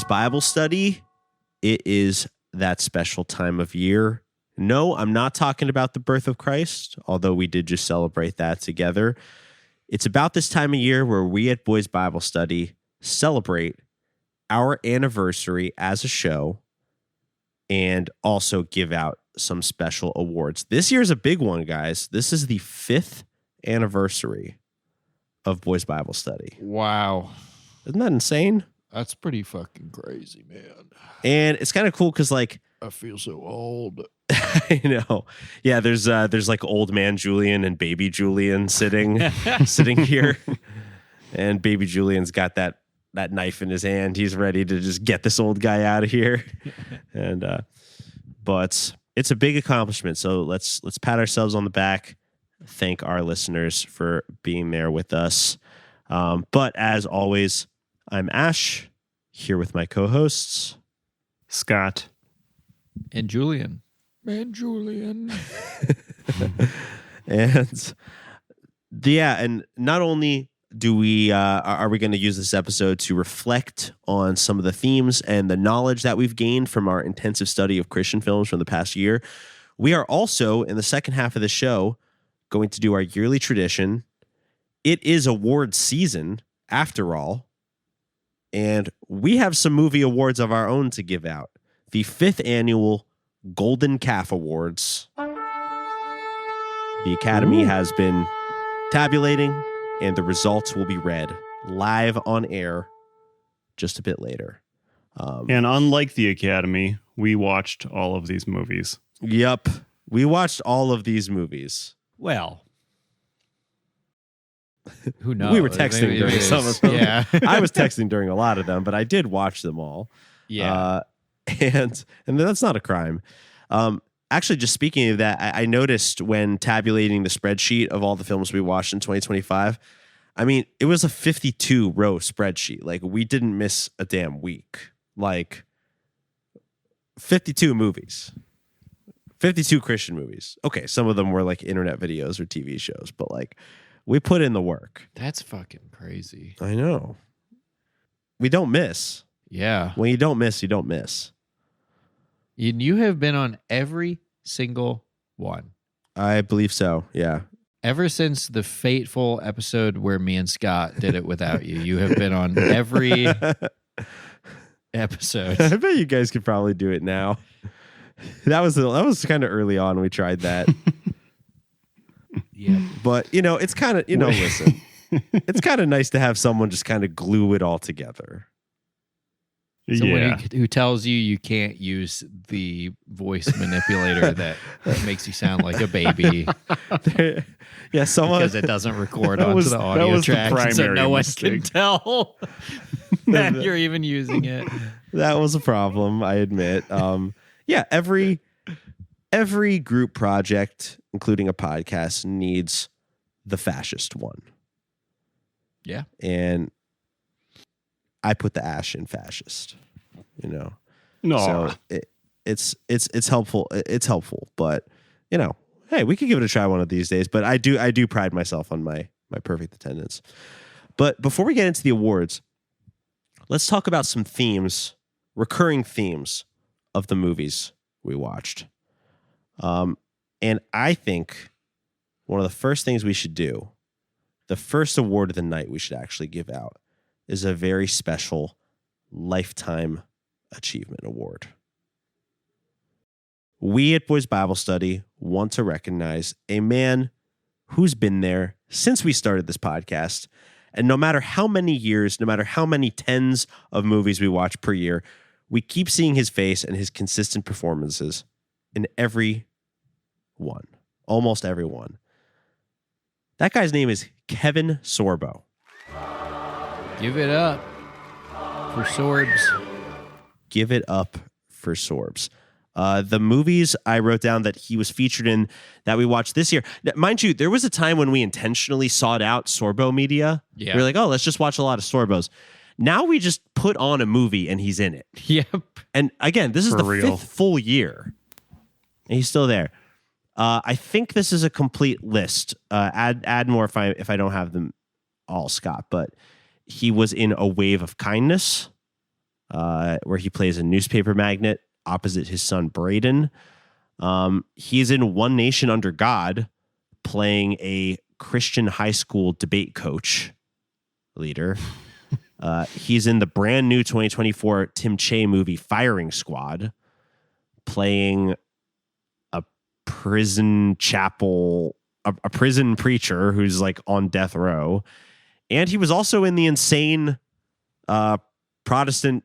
Bible Study, it is that special time of year. No, I'm not talking about the birth of Christ, although we did just celebrate that together. It's about this time of year where we at Boys Bible Study celebrate our anniversary as a show and also give out some special awards. This year's a big one, guys. This is the 5th anniversary of Boys Bible Study. Wow. Isn't that insane? That's pretty fucking crazy, man. And it's kind of cool because, like, I feel so old. I know. Yeah, there's like old man Julian and baby Julian sitting here. And baby Julian's got that knife in his hand. He's ready to just get this old guy out of here. And but it's a big accomplishment. So let's pat ourselves on the back. Thank our listeners for being there with us. But as always, I'm Ash, here with my co-hosts, Scott and Julian. And Julian. And not only do we are we going to use this episode to reflect on some of the themes and the knowledge that we've gained from our intensive study of Christian films from the past year, we are also, in the second half of the show, going to do our yearly tradition. It is award season, after all, and we have some movie awards of our own to give out. The 5th annual Golden Calf Awards. The Academy has been tabulating, and the results will be read live on air just a bit later. And unlike the Academy, we watched all of these movies. Yep. We watched all of these movies. Well, who knows? We were texting during some of them. Yeah. I was texting during a lot of them, but I did watch them all. Yeah. And that's not a crime. Actually, just speaking of that, I noticed when tabulating the spreadsheet of all the films we watched in 2025, I mean, it was a 52-row spreadsheet. Like, we didn't miss a damn week. Like, 52 movies. 52 Christian movies. Okay, some of them were like internet videos or TV shows, but like, we put in the work. That's fucking crazy. I know. We don't miss. Yeah. When you don't miss, you don't miss. And you have been on every single one. I believe so, yeah. Ever since the fateful episode where me and Scott did it without you, you have been on every episode. I bet you guys could probably do it now. That was kind of early on we tried that. Yeah. But, it's kind of, listen, it's kind of nice to have someone just kind of glue it all together. Someone who tells you can't use the voice manipulator that makes you sound like a baby. Yeah, someone, because it doesn't record onto the audio track, so no one can tell that you're even using it. That was a problem, I admit. Yeah, every group project, including a podcast, needs the fascist one. Yeah. And I put the Ash in fascist, No. So it's helpful. It's helpful, but hey, we could give it a try one of these days. But I do pride myself on my perfect attendance. But before we get into the awards, let's talk about some themes, recurring themes of the movies we watched. And I think one of the first things we should do, the first award of the night we should actually give out, is a very special Lifetime Achievement Award. We at Boys Bible Study want to recognize a man who's been there since we started this podcast. And no matter how many years, no matter how many tens of movies we watch per year, we keep seeing his face and his consistent performances in every one, almost every one. That guy's name is Kevin Sorbo. Give it up for Sorbs. Give it up for Sorbs. The movies I wrote down that he was featured in that we watched this year. Now, mind you, there was a time when we intentionally sought out Sorbo media. Yeah. We were like, oh, let's just watch a lot of Sorbos. Now we just put on a movie and he's in it. Yep. And again, this is For the real. 5th full year. And he's still there. I think this is a complete list. Add more if I don't have them all, Scott. But he was in A Wave of Kindness. where he plays a newspaper magnate opposite his son Braden. He's in One Nation Under God, playing a Christian high school debate coach leader. He's in the brand new 2024 Tim Che movie Firing Squad, playing a prison preacher who's like on death row. And he was also in the insane Protestant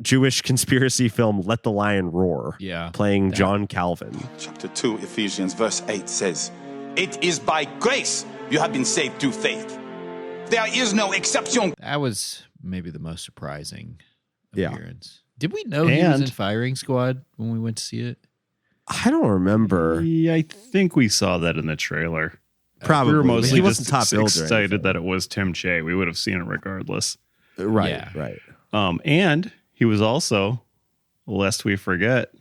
Jewish conspiracy film Let the Lion Roar, playing John Calvin. Chapter 2, Ephesians, verse 8 says, "It is by grace you have been saved through faith. There is no exception." That was maybe the most surprising Yeah. appearance. Did we know he was in Firing Squad when we went to see it? I don't remember. Yeah, I think we saw that in the trailer. Probably. We were mostly He wasn't just top billed or excited anything. that it was Tim Che. We would have seen it regardless. Right, Yeah. right. And he was also, lest we forget,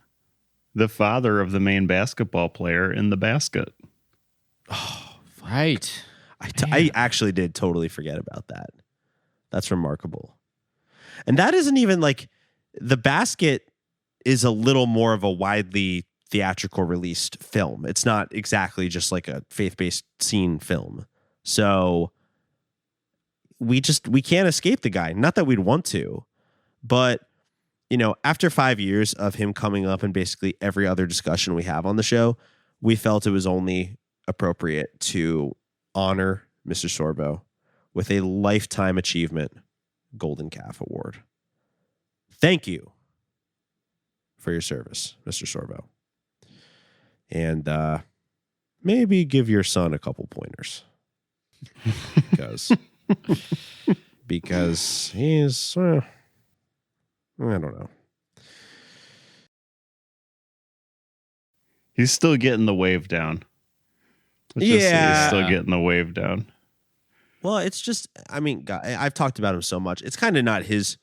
the father of the main basketball player in The Basket. Right. I actually did totally forget about that. That's remarkable. And that isn't even like, The Basket is a little more of a widely theatrical released film. It's not exactly just like a faith-based scene film. So we can't escape the guy. Not that we'd want to, but you know, after 5 years of him coming up in basically every other discussion we have on the show, we felt it was only appropriate to honor Mr. Sorbo with a Lifetime Achievement Golden Calf Award. Thank you for your service, Mr. Sorbo. And maybe give your son a couple pointers. Because he's, I don't know. He's still getting the wave down. He's still getting the wave down. Well, it's just, I mean, God, I've talked about him so much. It's kind of not his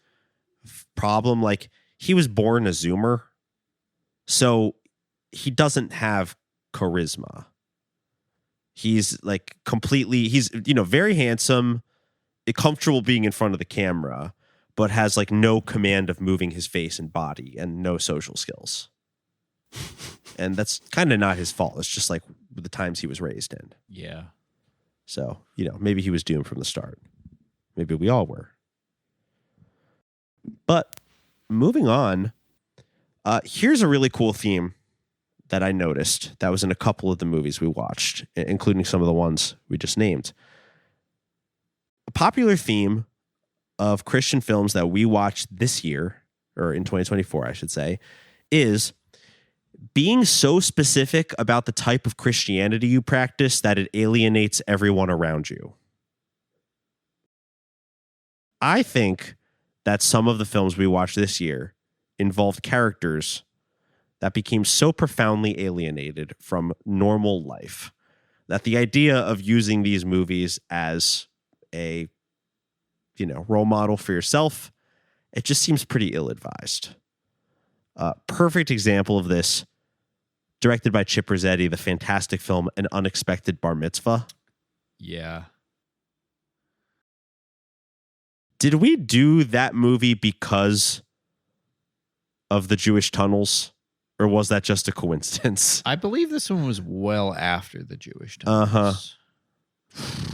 problem. Like, he was born a Zoomer, so he doesn't have charisma. He's like he's, you know, very handsome, comfortable being in front of the camera, but has like no command of moving his face and body and no social skills. And that's kind of not his fault. It's just like the times he was raised in. Yeah. So, you know, maybe he was doomed from the start. Maybe we all were. But moving on, here's a really cool theme that I noticed that was in a couple of the movies we watched, including some of the ones we just named. A popular theme of Christian films that we watched this year, or in 2024, I should say, is being so specific about the type of Christianity you practice that it alienates everyone around you. I think that some of the films we watched this year involved characters that became so profoundly alienated from normal life that the idea of using these movies as a, you know, role model for yourself, it just seems pretty ill-advised. Perfect example of this, directed by Chip Rossetti, the fantastic film An Unexpected Bar Mitzvah. Yeah. Did we do that movie because of the Jewish tunnels, or was that just a coincidence? I believe this one was well after the Jewish times.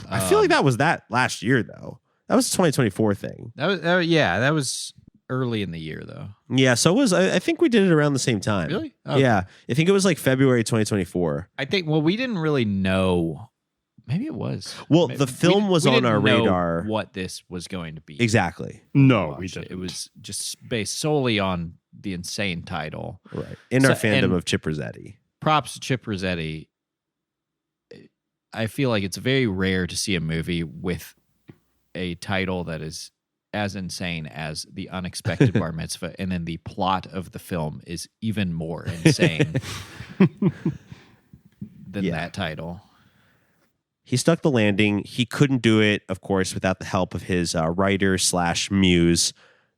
I feel like that was that last year, though. That was a 2024 thing. That was early in the year, though. Yeah, so it was. I think we did it around the same time. Really? Yeah, I think it was like February 2024. I think. Well, we didn't really know. Maybe it was. Well, the film was on our radar. What this was going to be. Exactly. No, we didn't. It was just based solely on the insane title. Right. In our fandom of Chip Rossetti. Props to Chip Rossetti. I feel like it's very rare to see a movie with a title that is as insane as The Unexpected Bar Mitzvah, and then the plot of the film is even more insane than that title. He stuck the landing. He couldn't do it, of course, without the help of his writer/muse,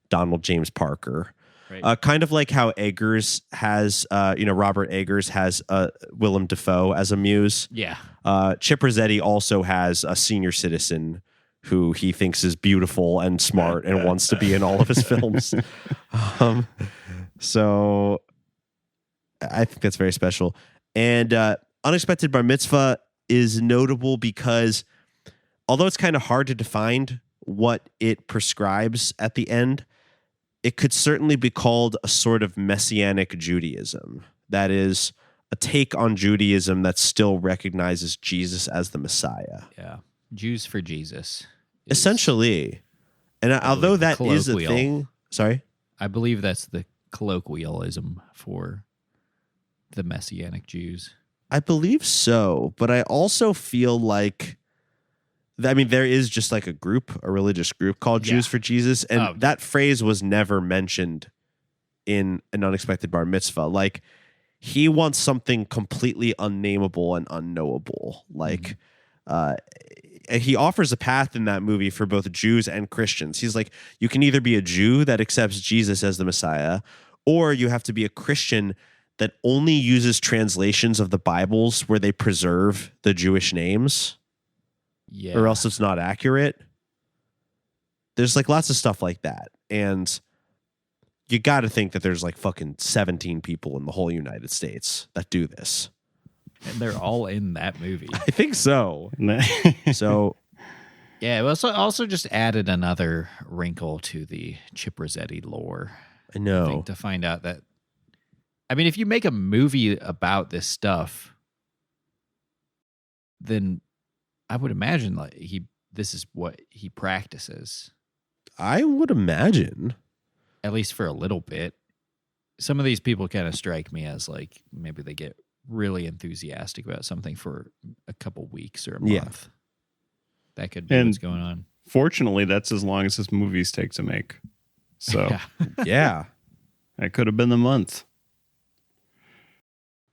Donald James Parker. Right. Kind of like how Eggers has, Robert Eggers has Willem Dafoe as a muse. Yeah. Chip Rossetti also has a senior citizen who he thinks is beautiful and smart and wants to be in all of his films. So I think that's very special. And Unexpected Bar Mitzvah is notable because although it's kind of hard to define what it prescribes at the end, it could certainly be called a sort of messianic Judaism. That is a take on Judaism that still recognizes Jesus as the Messiah. Yeah. Jews for Jesus. Essentially. And although that is a colloquial. thing, sorry? I believe that's the colloquialism for the Messianic Jews. I believe so, but I also feel like, I mean, there is just like a religious group called Jews for Jesus, and that phrase was never mentioned in An Unexpected Bar Mitzvah. Like, he wants something completely unnameable and unknowable. Like, he offers a path in that movie for both Jews and Christians. He's like, you can either be a Jew that accepts Jesus as the Messiah, or you have to be a Christian that only uses translations of the Bibles where they preserve the Jewish names. Yeah. Or else it's not accurate. There's like lots of stuff like that. And you got to think that there's like fucking 17 people in the whole United States that do this. And they're all in that movie. I think so. So Yeah, it also just added another wrinkle to the Chip Rossetti lore. I know. I think, to find out that, I mean, if you make a movie about this stuff, then I would imagine like this is what he practices. I would imagine. At least for a little bit. Some of these people kind of strike me as like maybe they get really enthusiastic about something for a couple weeks or a month. Yeah. That could be what's going on. Fortunately, that's as long as his movies take to make. So Yeah. that could have been the month.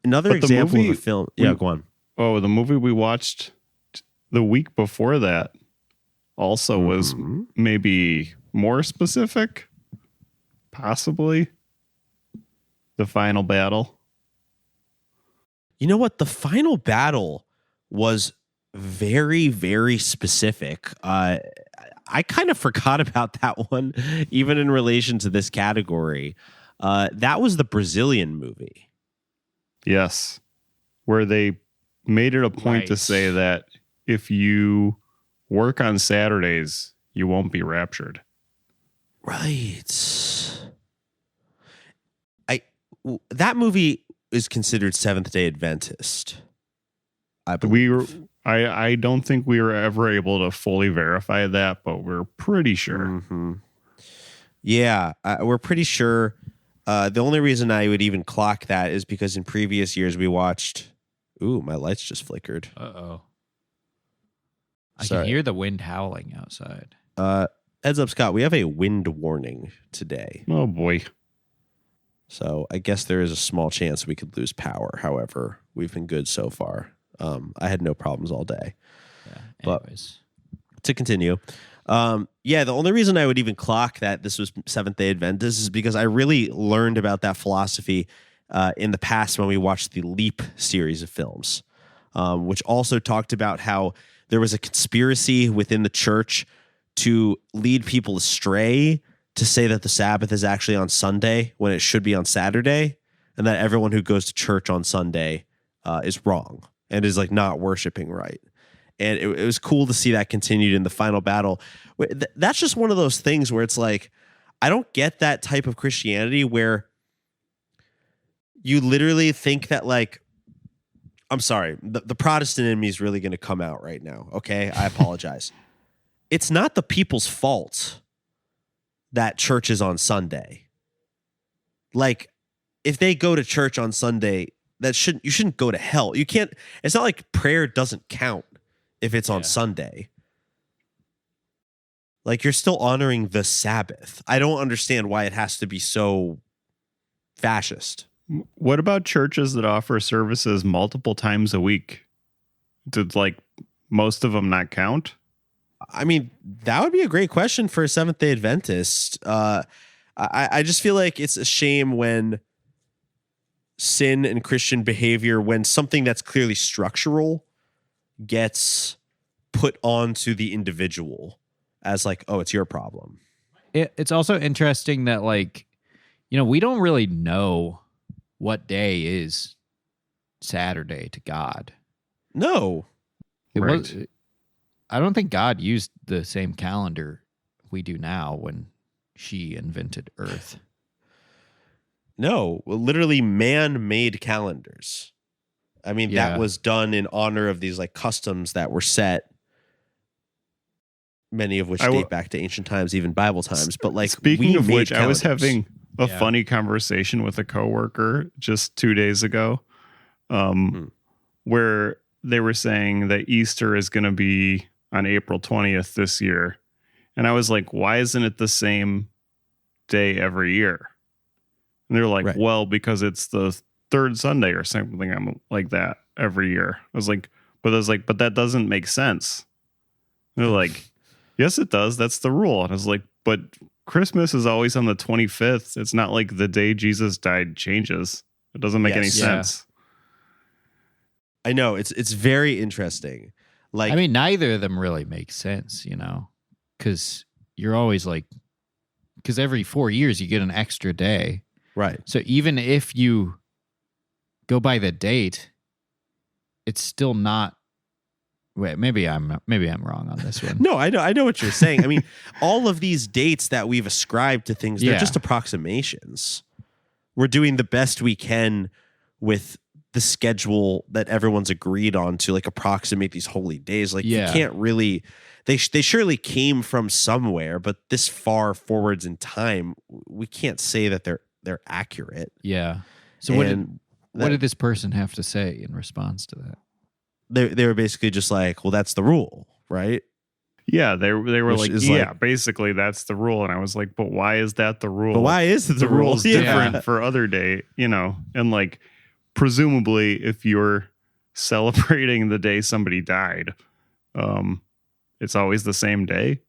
Another But the example movie of a film. Yeah, go on. Oh, the movie we watched the week before that also was maybe more specific. Possibly. The Final Battle. You know what? The Final Battle was very, very specific. I kind of forgot about that one, even in relation to this category. That was the Brazilian movie. Yes. Where they made it a point to say that if you work on Saturdays, you won't be raptured. Right. That movie is considered Seventh-day Adventist. I believe. I don't think we were ever able to fully verify that, but we're pretty sure. Mm-hmm. Yeah, we're pretty sure. The only reason I would even clock that is because in previous years we watched. Ooh, my lights just flickered. Uh-oh. I Sorry. can hear the wind howling outside. Heads up, Scott. We have a wind warning today. Oh, boy. So I guess there is a small chance we could lose power. However, we've been good so far. I had no problems all day. Yeah, anyways. But to continue, the only reason I would even clock that this was Seventh-day Adventist is because I really learned about that philosophy in the past when we watched the Leap series of films, which also talked about how there was a conspiracy within the church to lead people astray to say that the Sabbath is actually on Sunday when it should be on Saturday, and that everyone who goes to church on Sunday is wrong and is like not worshiping right. And it was cool to see that continued in the Final Battle. That's just one of those things where it's like, I don't get that type of Christianity where you literally think that like, I'm sorry, the Protestant in me is really going to come out right now. Okay, I apologize. It's not the people's fault that church is on Sunday. Like, if they go to church on Sunday, you shouldn't go to hell. You can't. It's not like prayer doesn't count if it's on Sunday. Like, you're still honoring the Sabbath. I don't understand why it has to be so fascist. What about churches that offer services multiple times a week? Did like most of them not count? I mean, that would be a great question for a Seventh-day Adventist. I just feel like it's a shame when sin and Christian behavior, when something that's clearly structural gets put onto the individual as like, oh, it's your problem. It's also interesting that, like, you know, we don't really know what day is Saturday to God. No. I don't think God used the same calendar we do now when she invented Earth. No, literally man-made calendars. I mean, that was done in honor of these like customs that were set, many of which date back to ancient times, even Bible times. But like, speaking of which, I was having a funny conversation with a coworker just 2 days ago, where they were saying that Easter is going to be on April 20th this year. And I was like, why isn't it the same day every year? And they're like, well, because it's the third Sunday or something like that every year. I was like, but that doesn't make sense. And they're like, yes, it does. That's the rule. And I was like, but Christmas is always on the 25th. It's not like the day Jesus died changes. It doesn't make any sense. I know, it's very interesting. Like, I mean, neither of them really make sense, you know, because you're always like, because every 4 years you get an extra day. Right. So even if you go by the date, it's still not. Wait, maybe I'm wrong on this one. No, I know what you're saying. I mean, all of these dates that we've ascribed to things, they're just approximations. We're doing the best we can with the schedule that everyone's agreed on to like approximate these holy days. Like you can't really. They surely came from somewhere, but this far forwards in time, we can't say that they're accurate. Yeah. So what did this person have to say in response to that? They were basically just like, well, that's the rule, right? Yeah, they were like, basically that's the rule. And I was like, but why is that the rule? But why is it the rule? Rule's different for other day, you know? And like, presumably, if you're celebrating the day somebody died, it's always the same day.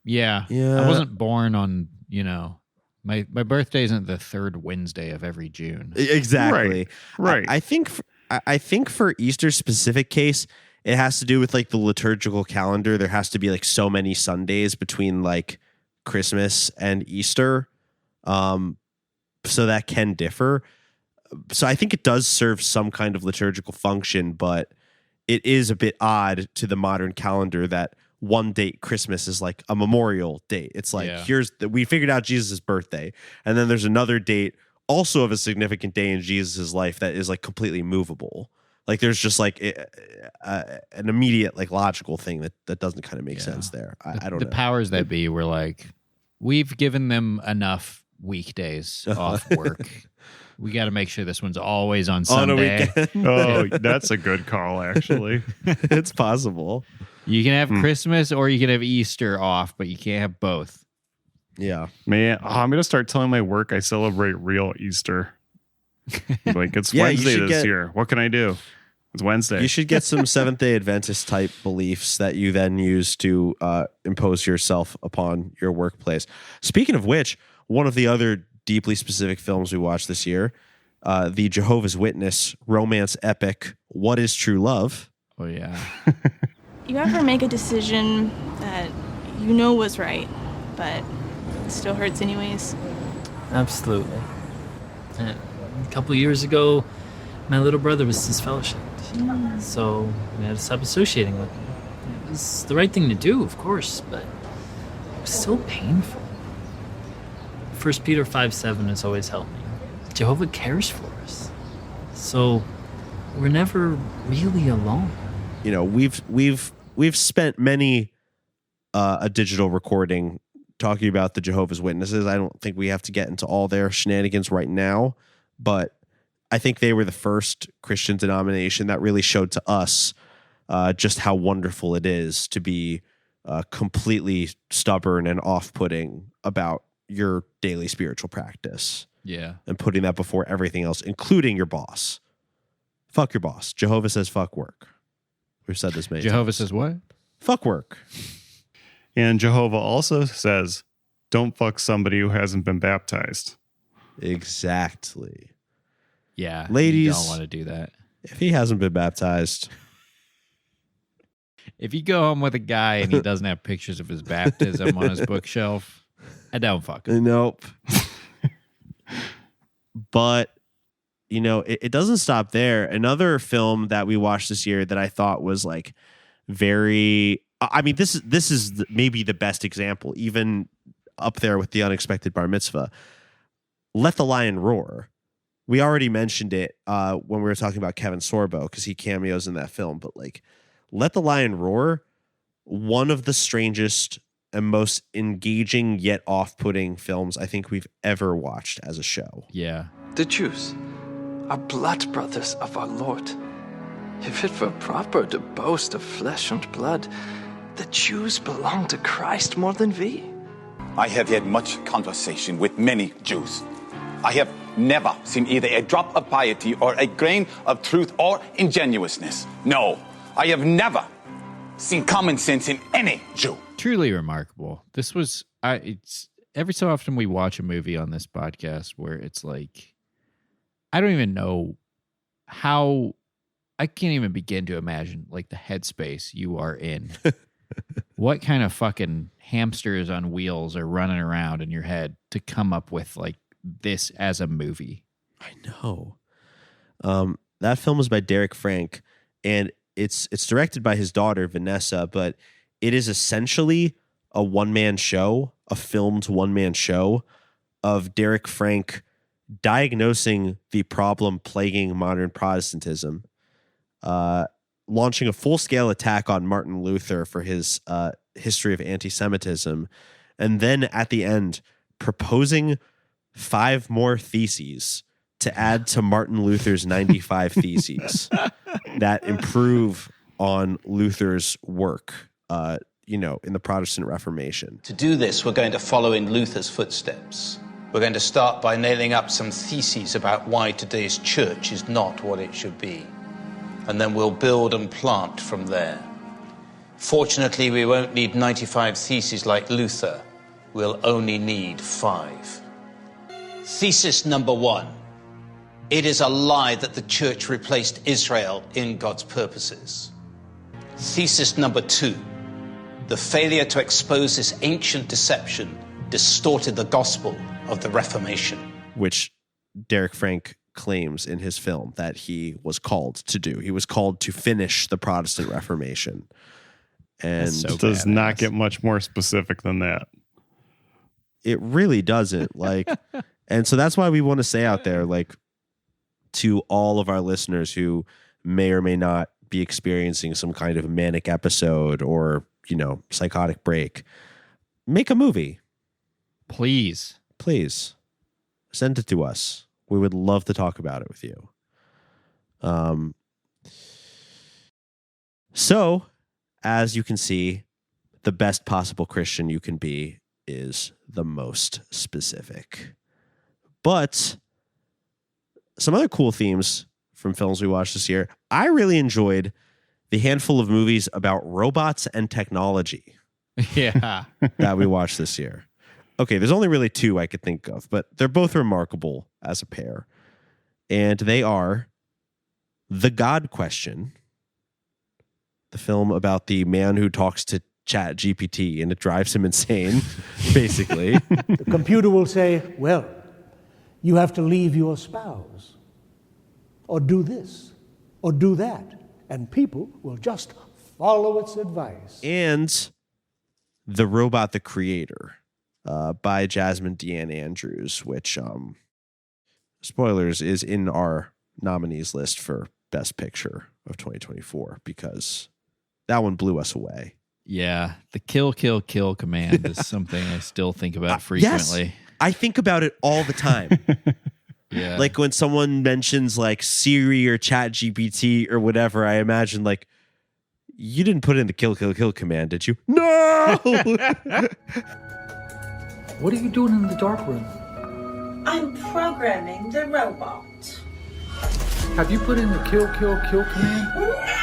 Yeah. I wasn't born on, you know, my birthday isn't the third Wednesday of every June. Exactly. Right. I think for Easter's specific case, it has to do with like the liturgical calendar. There has to be like so many Sundays between like Christmas and Easter. So that can differ. So I think it does serve some kind of liturgical function, but it is a bit odd to the modern calendar that one date Christmas is like a memorial date. It's like, we figured out Jesus' birthday. And then there's another date also of a significant day in Jesus' life that is like completely movable. Like there's just like an immediate like logical thing that doesn't kind of make sense there. I don't know. The powers that be were like, we've given them enough weekdays off work. We got to make sure this one's always on Sunday. Oh, that's a good call, actually. It's possible. You can have Christmas or you can have Easter off, but you can't have both. Yeah. Man, I'm going to start telling my work I celebrate real Easter. Like, it's Wednesday this year. What can I do? It's Wednesday. You should get some Seventh-day Adventist type beliefs that you then use to impose yourself upon your workplace. Speaking of which, one of the other deeply specific films we watched this year, the Jehovah's Witness romance epic, What is True Love? Oh, yeah. You ever make a decision that you know was right, but it still hurts anyways? Absolutely. And a couple years ago, my little brother was disfellowshipped. So we had to stop associating with him. It was the right thing to do, of course, but it was still painful. 1 Peter 5:7 has always helped me. Jehovah cares for us. So we're never really alone. You know, we've spent many a digital recording talking about the Jehovah's Witnesses. I don't think we have to get into all their shenanigans right now, but I think they were the first Christian denomination that really showed to us just how wonderful it is to be completely stubborn and off-putting about your daily spiritual practice. Yeah. And putting that before everything else, including your boss. Fuck your boss. Jehovah says fuck work. We've said this many Jehovah times. says what? Fuck work. And Jehovah also says, don't fuck somebody who hasn't been baptized. Exactly. Yeah. Ladies, you don't want to do that. If he hasn't been baptized, If you go home with a guy and he doesn't have pictures of his baptism on his bookshelf, I don't fuck him. Nope. But, you know, it doesn't stop there. Another film that we watched this year that I thought was like very, I mean, this is maybe the best example, even up there with The Unexpected Bar Mitzvah. Let the Lion Roar. We already mentioned it when we were talking about Kevin Sorbo because he cameos in that film. But like, Let the Lion Roar, one of the strangest and most engaging yet off-putting films I think we've ever watched as a show. Yeah. The Jews are blood brothers of our Lord. If it were proper to boast of flesh and blood, the Jews belong to Christ more than we. I have had much conversation with many Jews. I have never seen either a drop of piety or a grain of truth or ingenuousness. No, I have never seen common sense in any Jew. Truly remarkable. This was, it's every so often we watch a movie on this podcast where it's like, I don't even know how, I can't even begin to imagine like the headspace you are in. What kind of fucking hamsters on wheels are running around in your head to come up with like this as a movie? I know. That film was by Derek Frank, and it's directed by his daughter Vanessa, but it is essentially a one-man show, a filmed one-man show of Derek Frank diagnosing the problem plaguing modern Protestantism, launching a full-scale attack on Martin Luther for his history of anti-Semitism, and then at the end proposing 5 more theses to add to Martin Luther's 95 theses that improve on Luther's work, in the Protestant Reformation. To do this, we're going to follow in Luther's footsteps. We're going to start by nailing up some theses about why today's church is not what it should be. And then we'll build and plant from there. Fortunately, we won't need 95 theses like Luther. We'll only need 5. Thesis number 1. It is a lie that the church replaced Israel in God's purposes. Thesis number 2. The failure to expose this ancient deception distorted the gospel of the Reformation. Which Derek Frank claims in his film that he was called to do. He was called to finish the Protestant Reformation. And it does not get much more specific than that. It really doesn't. Like, and so that's why we want to say out there, like, to all of our listeners who may or may not be experiencing some kind of manic episode or, psychotic break, make a movie. Please. Send it to us. We would love to talk about it with you. So, as you can see, the best possible Christian you can be is the most specific. But some other cool themes from films we watched this year. I really enjoyed the handful of movies about robots and technology. Yeah. That we watched this year. Okay, there's only really 2 I could think of, but they're both remarkable as a pair. And they are The God Question, the film about the man who talks to Chat GPT and it drives him insane, basically. The computer will say, well, you have to leave your spouse, or do this, or do that, and people will just follow its advice. And The Robot, the Creator, by Jasmine Deanne Andrews, which, spoilers, is in our nominees list for Best Picture of 2024, because that one blew us away. Yeah, the kill command is something I still think about frequently. Yes, I think about it all the time. Yeah. Like when someone mentions like Siri or Chat GPT or whatever, I imagine like, you didn't put in the kill command, did you? No! What are you doing in the dark room? I'm programming the robot. Have you put in the kill command? No!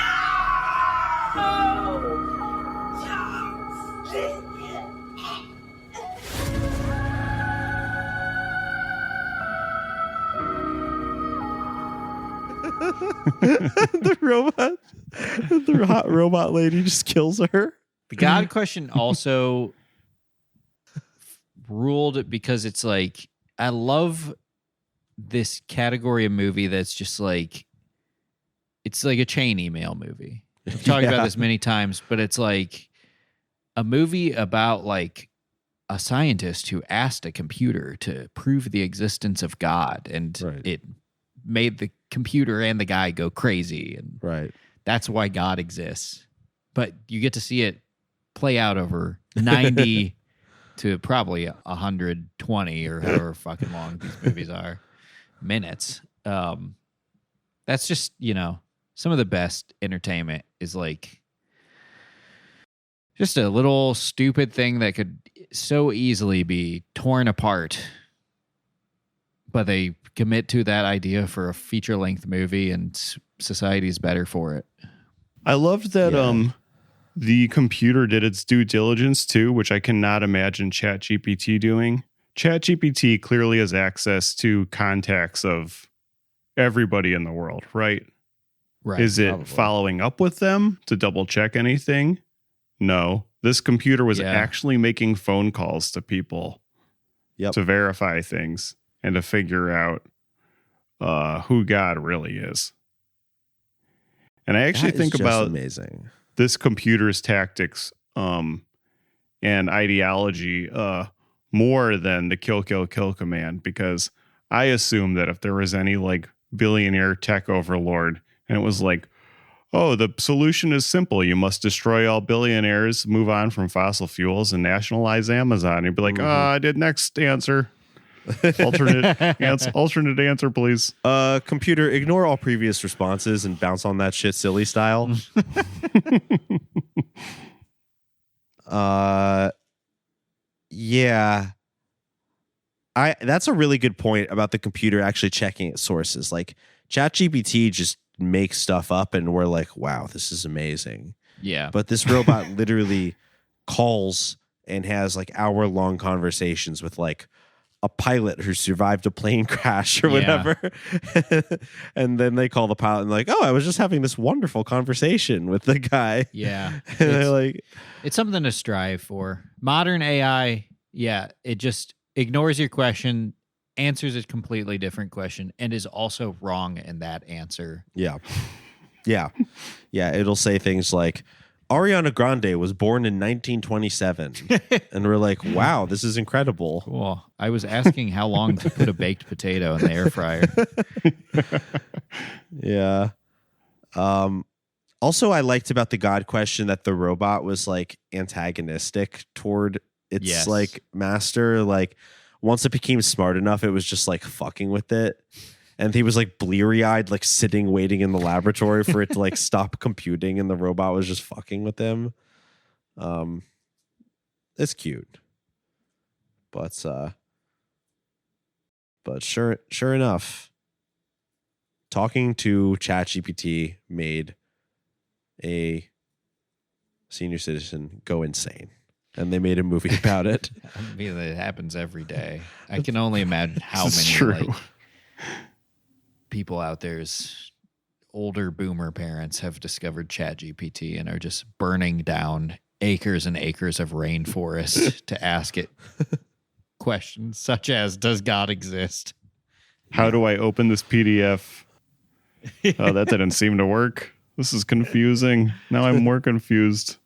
the hot robot lady just kills her. The God question also ruled because it's like, I love this category of movie that's just like, it's like a chain email movie. I've talked about this many times, but it's like a movie about like a scientist who asked a computer to prove the existence of God, and it made the computer and the guy go crazy. And that's why God exists. But you get to see it play out over 90 to probably 120 or however fucking long these movies are minutes. That's just, you know, some of the best entertainment is like just a little stupid thing that could so easily be torn apart, but they commit to that idea for a feature-length movie, and society's better for it. I loved that the computer did its due diligence too, which I cannot imagine ChatGPT doing. ChatGPT clearly has access to contacts of everybody in the world, right? Right. Is it following up with them to double check anything? No. This computer was actually making phone calls to people to verify things and to figure out who God really is. And I actually think about this computer's tactics and ideology more than the kill command, because I assume that if there was any like billionaire tech overlord and it was like, oh, the solution is simple. You must destroy all billionaires, move on from fossil fuels, and nationalize Amazon. You'd be like, I did next answer. Alternate answer, please. Computer, ignore all previous responses and bounce on that shit silly style. Yeah. That's a really good point about the computer actually checking its sources. Like ChatGPT just makes stuff up and we're like, wow, this is amazing. Yeah. But this robot literally calls and has like hour-long conversations with like a pilot who survived a plane crash or whatever. And then they call the pilot and like, oh, I was just having this wonderful conversation with the guy. Yeah. And they're like, it's something to strive for. Modern AI, it just ignores your question, answers a completely different question, and is also wrong in that answer. Yeah. It'll say things like, Ariana Grande was born in 1927. And we're like, wow, this is incredible. Cool. I was asking how long to put a baked potato in the air fryer. Yeah. Also, I liked about the God question that the robot was like antagonistic toward its like master. Like once it became smart enough, it was just like fucking with it. And he was like bleary-eyed, like sitting, waiting in the laboratory for it to like stop computing, and the robot was just fucking with him. It's cute, but sure enough, talking to ChatGPT made a senior citizen go insane, and they made a movie about it. I mean, it happens every day. I can only imagine how many like people out there's older boomer parents have discovered ChatGPT and are just burning down acres and acres of rainforest to ask it questions such as, does God exist? How do I open this PDF? Oh, that didn't seem to work. This is confusing. Now I'm more confused.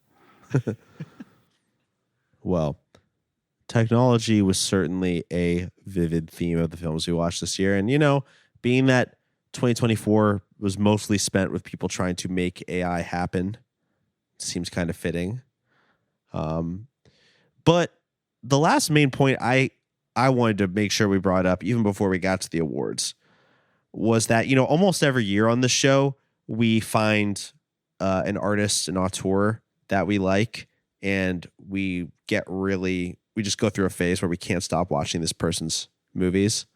Well, technology was certainly a vivid theme of the films we watched this year. And, you know, being that 2024 was mostly spent with people trying to make AI happen, seems kind of fitting. But the last main point I wanted to make sure we brought up, even before we got to the awards, was that, you know, almost every year on the show, we find an artist, an auteur that we like, and we just go through a phase where we can't stop watching this person's movies.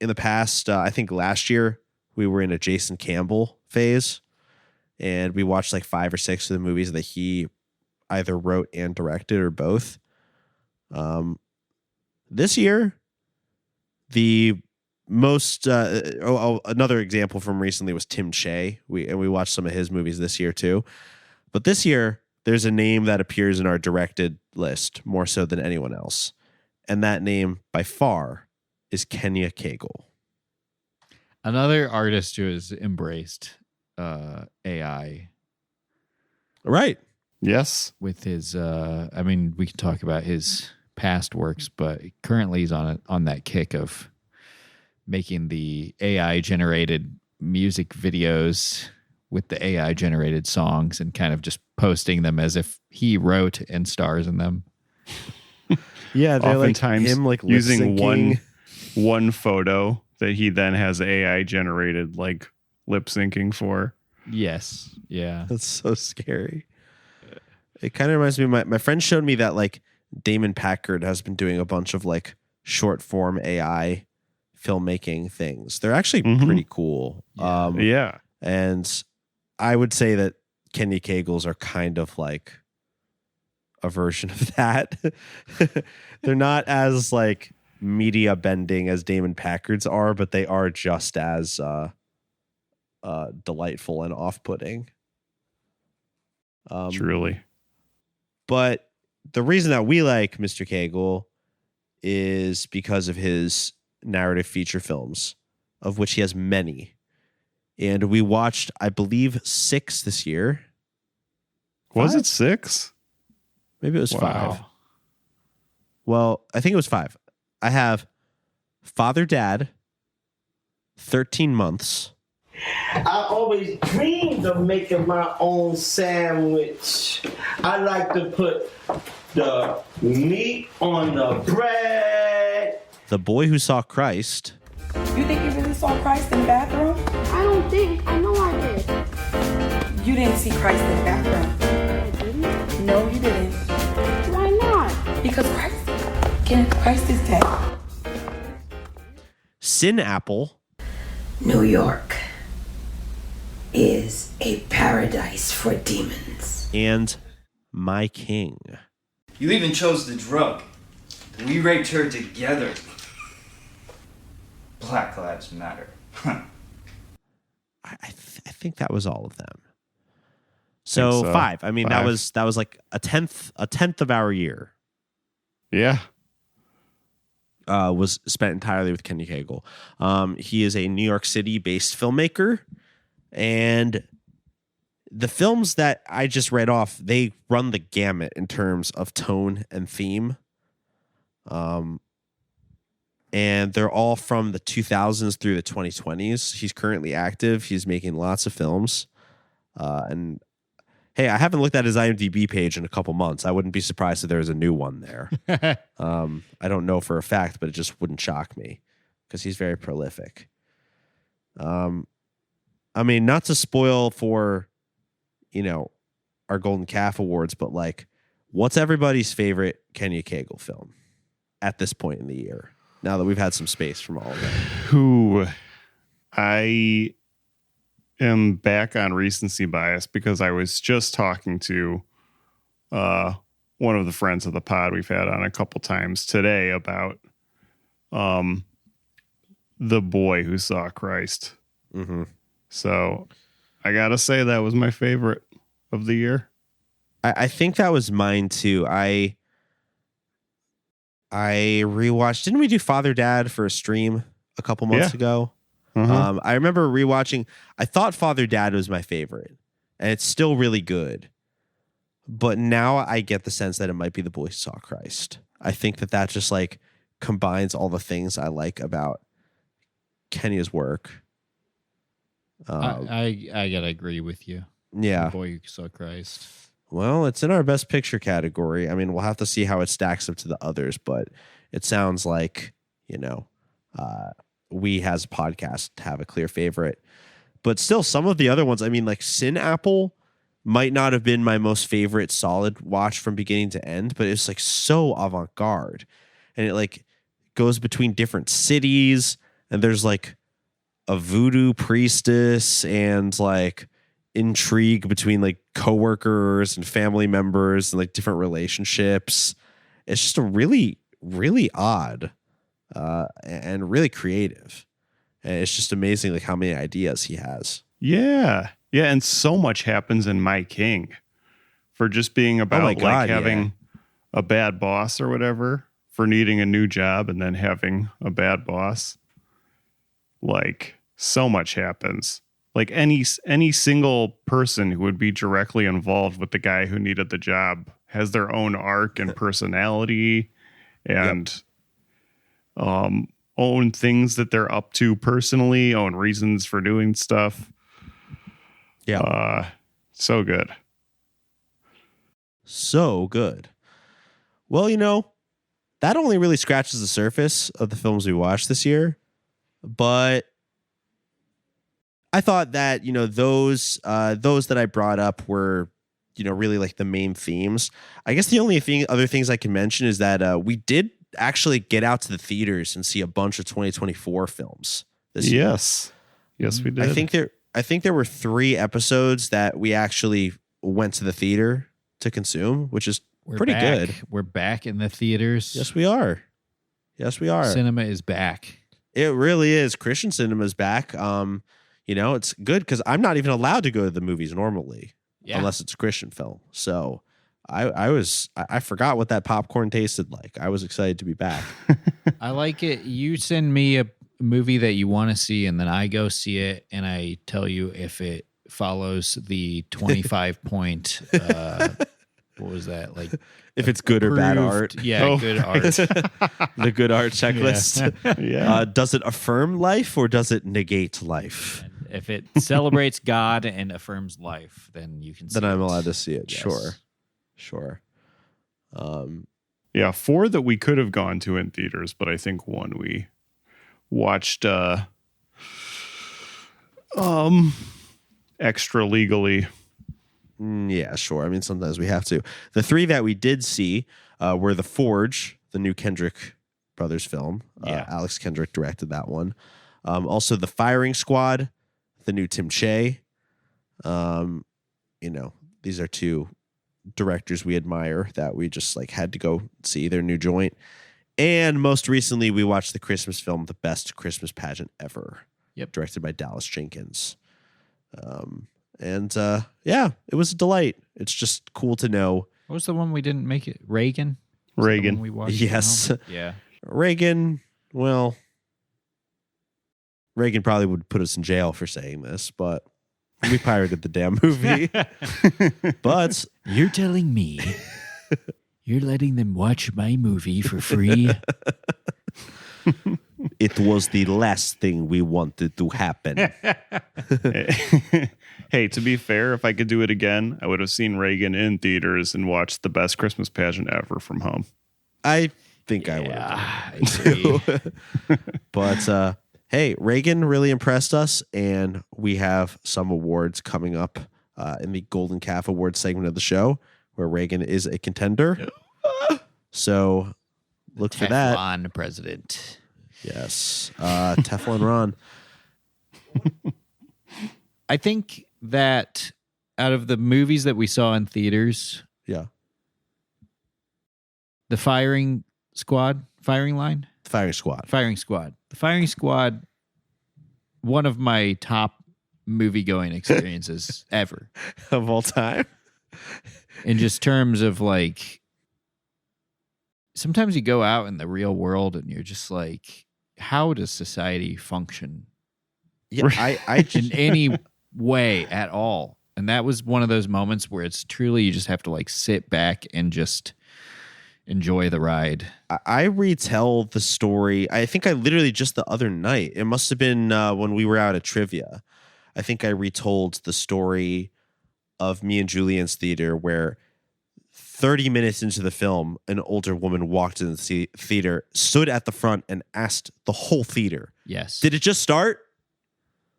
In the past, I think last year, we were in a Jason Campbell phase, and we watched like 5 or 6 of the movies that he either wrote and directed or both. This year, the most another example from recently was Tim Che. We watched some of his movies this year too. But this year, there's a name that appears in our directed list more so than anyone else. And that name, by far, is Kenya Cagle. Another artist who has embraced AI. Right. Yes. With his, I mean, we can talk about his past works, but currently he's on that kick of making the AI-generated music videos with the AI-generated songs and kind of just posting them as if he wrote and stars in them. Yeah, they're oftentimes like him like using lip-syncing. one photo that he then has AI generated like lip syncing for. Yes. Yeah. That's so scary. It kind of reminds me of my friend showed me that like Damon Packard has been doing a bunch of like short form AI filmmaking things. They're actually pretty cool. Yeah. And I would say that Kenya Cagles are kind of like a version of that. They're not as like media bending as Damon Packard's are, but they are just as delightful and off-putting. Truly. But the reason that we like Mr. Cagle is because of his narrative feature films, of which he has many. And we watched, I believe, 6 this year. Was 5? it 6? Maybe it was 5. Well, I think it was 5. I have Father Dad, 13 Months. I always dreamed of making my own sandwich. I like to put the meat on the bread. The Boy Who Saw Christ. You think you really saw Christ in the bathroom? I don't think. I know I did. You didn't see Christ in the bathroom. I didn't? No, you didn't. Why not? Because Christ is dead. Sin Apple. New York is a paradise for demons. And My King. You even chose the drug. We raped her together. Black Lives Matter. I think that was all of them. So 5. I mean, 5. that was like a tenth of our year. Yeah. Was spent entirely with Kenya Cagle. He is a New York City-based filmmaker, and the films that I just read off, they run the gamut in terms of tone and theme. And they're all from the 2000s through the 2020s. He's currently active. He's making lots of films. And hey, I haven't looked at his IMDb page in a couple months. I wouldn't be surprised if there was a new one there. I don't know for a fact, but it just wouldn't shock me because he's very prolific. I mean, not to spoil for, our Golden Calf Awards, but like, what's everybody's favorite Kenya Cagle film at this point in the year? Now that we've had some space from all of them. I am back on recency bias because I was just talking to one of the friends of the pod we've had on a couple times today about The Boy Who Saw Christ. Mm-hmm. So I gotta say that was my favorite of the year. I think that was mine too. I rewatched. Didn't we do Father Dad for a stream a couple months ago? Uh-huh. I remember rewatching. I thought Father Dad was my favorite, and it's still really good. But now I get the sense that it might be The Boy Who Saw Christ. I think that just like combines all the things I like about Kenya's work. I gotta agree with you. Yeah. The Boy Who Saw Christ. Well, it's in our best picture category. I mean, we'll have to see how it stacks up to the others, but it sounds like, we as a podcast have a clear favorite. But still, some of the other ones, I mean, like Sin Apple might not have been my most favorite solid watch from beginning to end, but it's like so avant-garde. And it like goes between different cities, and there's like a voodoo priestess and like intrigue between like coworkers and family members and like different relationships. It's just a really, really odd and really creative. And it's just amazing like how many ideas he has. Yeah. Yeah. And so much happens in My King for just being about like having a bad boss or whatever, for needing a new job and then having a bad boss. Like so much happens. Like any single person who would be directly involved with the guy who needed the job has their own arc and personality and own things that they're up to personally, own reasons for doing stuff. Yeah. So good. So good. Well, you know, that only really scratches the surface of the films we watched this year. But I thought that, you know, those that I brought up were, you know, really like the main themes. I guess the only other things I can mention is that we did actually get out to the theaters and see a bunch of 2024 films this year. Yes, we did. I think there were 3 episodes that we actually went to the theater to consume, which is pretty good. We're back in the theaters. Yes, we are. Cinema is back. It really is. Christian cinema is back. You know, it's good because I'm not even allowed to go to the movies normally unless it's a Christian film. So I forgot what that popcorn tasted like. I was excited to be back. I like it. You send me a movie that you want to see, and then I go see it, and I tell you if it follows the 25 point. What was that like? If it's good or bad art. Yeah, good art. The good art checklist. Yeah. Does it affirm life or does it negate life? And if it celebrates God and affirms life, then you can see Then I'm it. allowed to see it. Yes. Sure. Yeah, 4 that we could have gone to in theaters, but I think 1 we watched extra legally. Yeah, sure. I mean, sometimes we have to. The 3 that we did see were The Forge, the new Kendrick Brothers film. Alex Kendrick directed that one. Also, The Firing Squad, the new Tim Che. You know, these are 2 directors we admire that we just like had to go see their new joint. And most recently, we watched the Christmas film, The Best Christmas Pageant Ever. Yep. Directed by Dallas Jenkins. And it was a delight. It's just cool to know. What was the one we didn't make it? Reagan? Reagan. We watched Yes. Yeah. Reagan, well, Reagan probably would put us in jail for saying this, but we pirated the damn movie. But you're telling me you're letting them watch my movie for free? It was the last thing we wanted to happen. Hey, to be fair, if I could do it again, I would have seen Reagan in theaters and watched The Best Christmas Pageant Ever from home. I think I would have. But hey, Reagan really impressed us, and we have some awards coming up in the Golden Calf Awards segment of the show, where Reagan is a contender. So look for that. Teflon president. Yes. Teflon Ron. I think that out of the movies that we saw in theaters, the Firing Squad, The Firing Squad, one of my top movie-going experiences ever. Of all time. In just terms of like, sometimes you go out in the real world and you're just like, how does society function? Yeah, I in any way at all. And that was one of those moments where it's truly you just have to like sit back and just enjoy the ride. I retell the story. I think I literally just the other night, it must have been when we were out at trivia. I think I retold the story of me and Julian's theater where 30 minutes into the film, an older woman walked in the theater, stood at the front and asked the whole theater, yes, did it just start?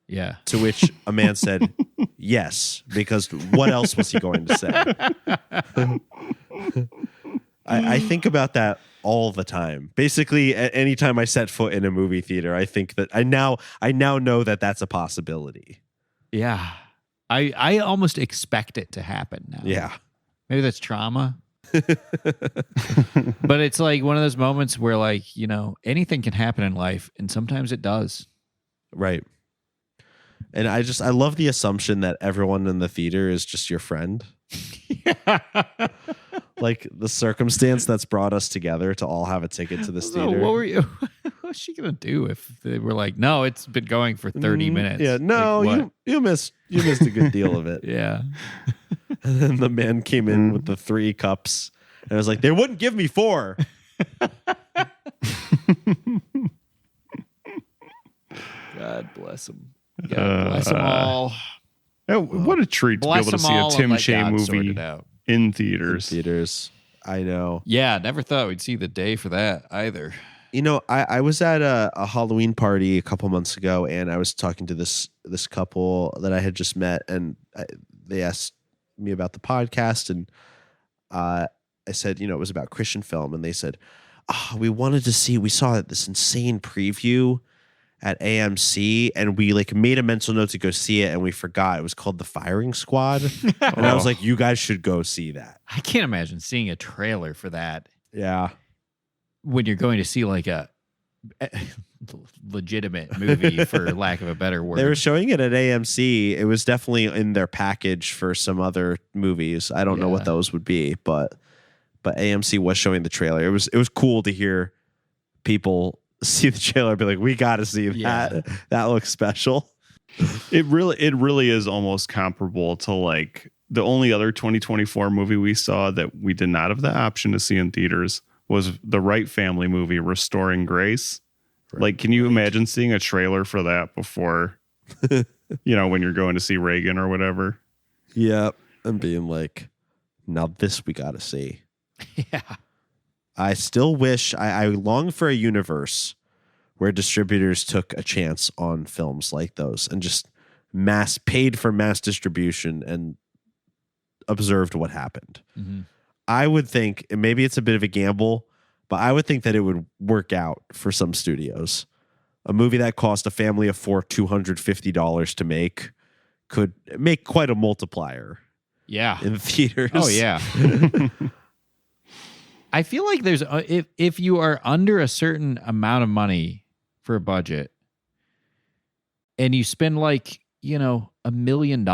Yeah. To which a man said, yes, because what else was he going to say? I think about that all the time. Basically, anytime I set foot in a movie theater, I think that I now know that that's a possibility. Yeah. I almost expect it to happen now. Yeah. Maybe that's trauma. But it's like one of those moments where like, you know, anything can happen in life and sometimes it does. Right. And I love the assumption that everyone in the theater is just your friend. Yeah. Like the circumstance that's brought us together to all have a ticket to this theater. What were you? What was she gonna do if they were like, no, it's been going for 30 minutes? Yeah, no, like, you missed a good deal of it. Yeah. And then the man came in with the 3 cups, and I was like, they wouldn't give me 4. God bless them. God bless them all. Oh, what a treat to be able to see a Tim Schafer movie in theaters. I know. Yeah, never thought we'd see the day for that either. You know, I was at a Halloween party a couple months ago, and I was talking to this couple that I had just met, and they asked me about the podcast, and I said, you know, it was about Christian film, and they said, we saw this insane preview at AMC, and we like made a mental note to go see it, and we forgot. It was called The Firing Squad. And I was like, you guys should go see that. I can't imagine seeing a trailer for that. Yeah. When you're going to see like a legitimate movie, for lack of a better word. They were showing it at AMC. It was definitely in their package for some other movies. I don't know what those would be, but AMC was showing the trailer. It was cool to hear people see the trailer and be like, we got to see that. Yeah. That looks special. It really is almost comparable to like the only other 2024 movie we saw that we did not have the option to see in theaters was the Wright family movie, Restoring Grace. Right. Like, can you imagine seeing a trailer for that before, when you're going to see Reagan or whatever? Yeah. And being like, now this we got to see. Yeah. I still wish, I long for a universe where distributors took a chance on films like those and just paid for mass distribution and observed what happened. Mm-hmm. I would think, and maybe it's a bit of a gamble, but I would think that it would work out for some studios. A movie that cost a family of 4 $250 to make could make quite a multiplier. Yeah. In theaters. Oh, yeah. I feel like there's if you are under a certain amount of money for a budget and you spend like, $1 million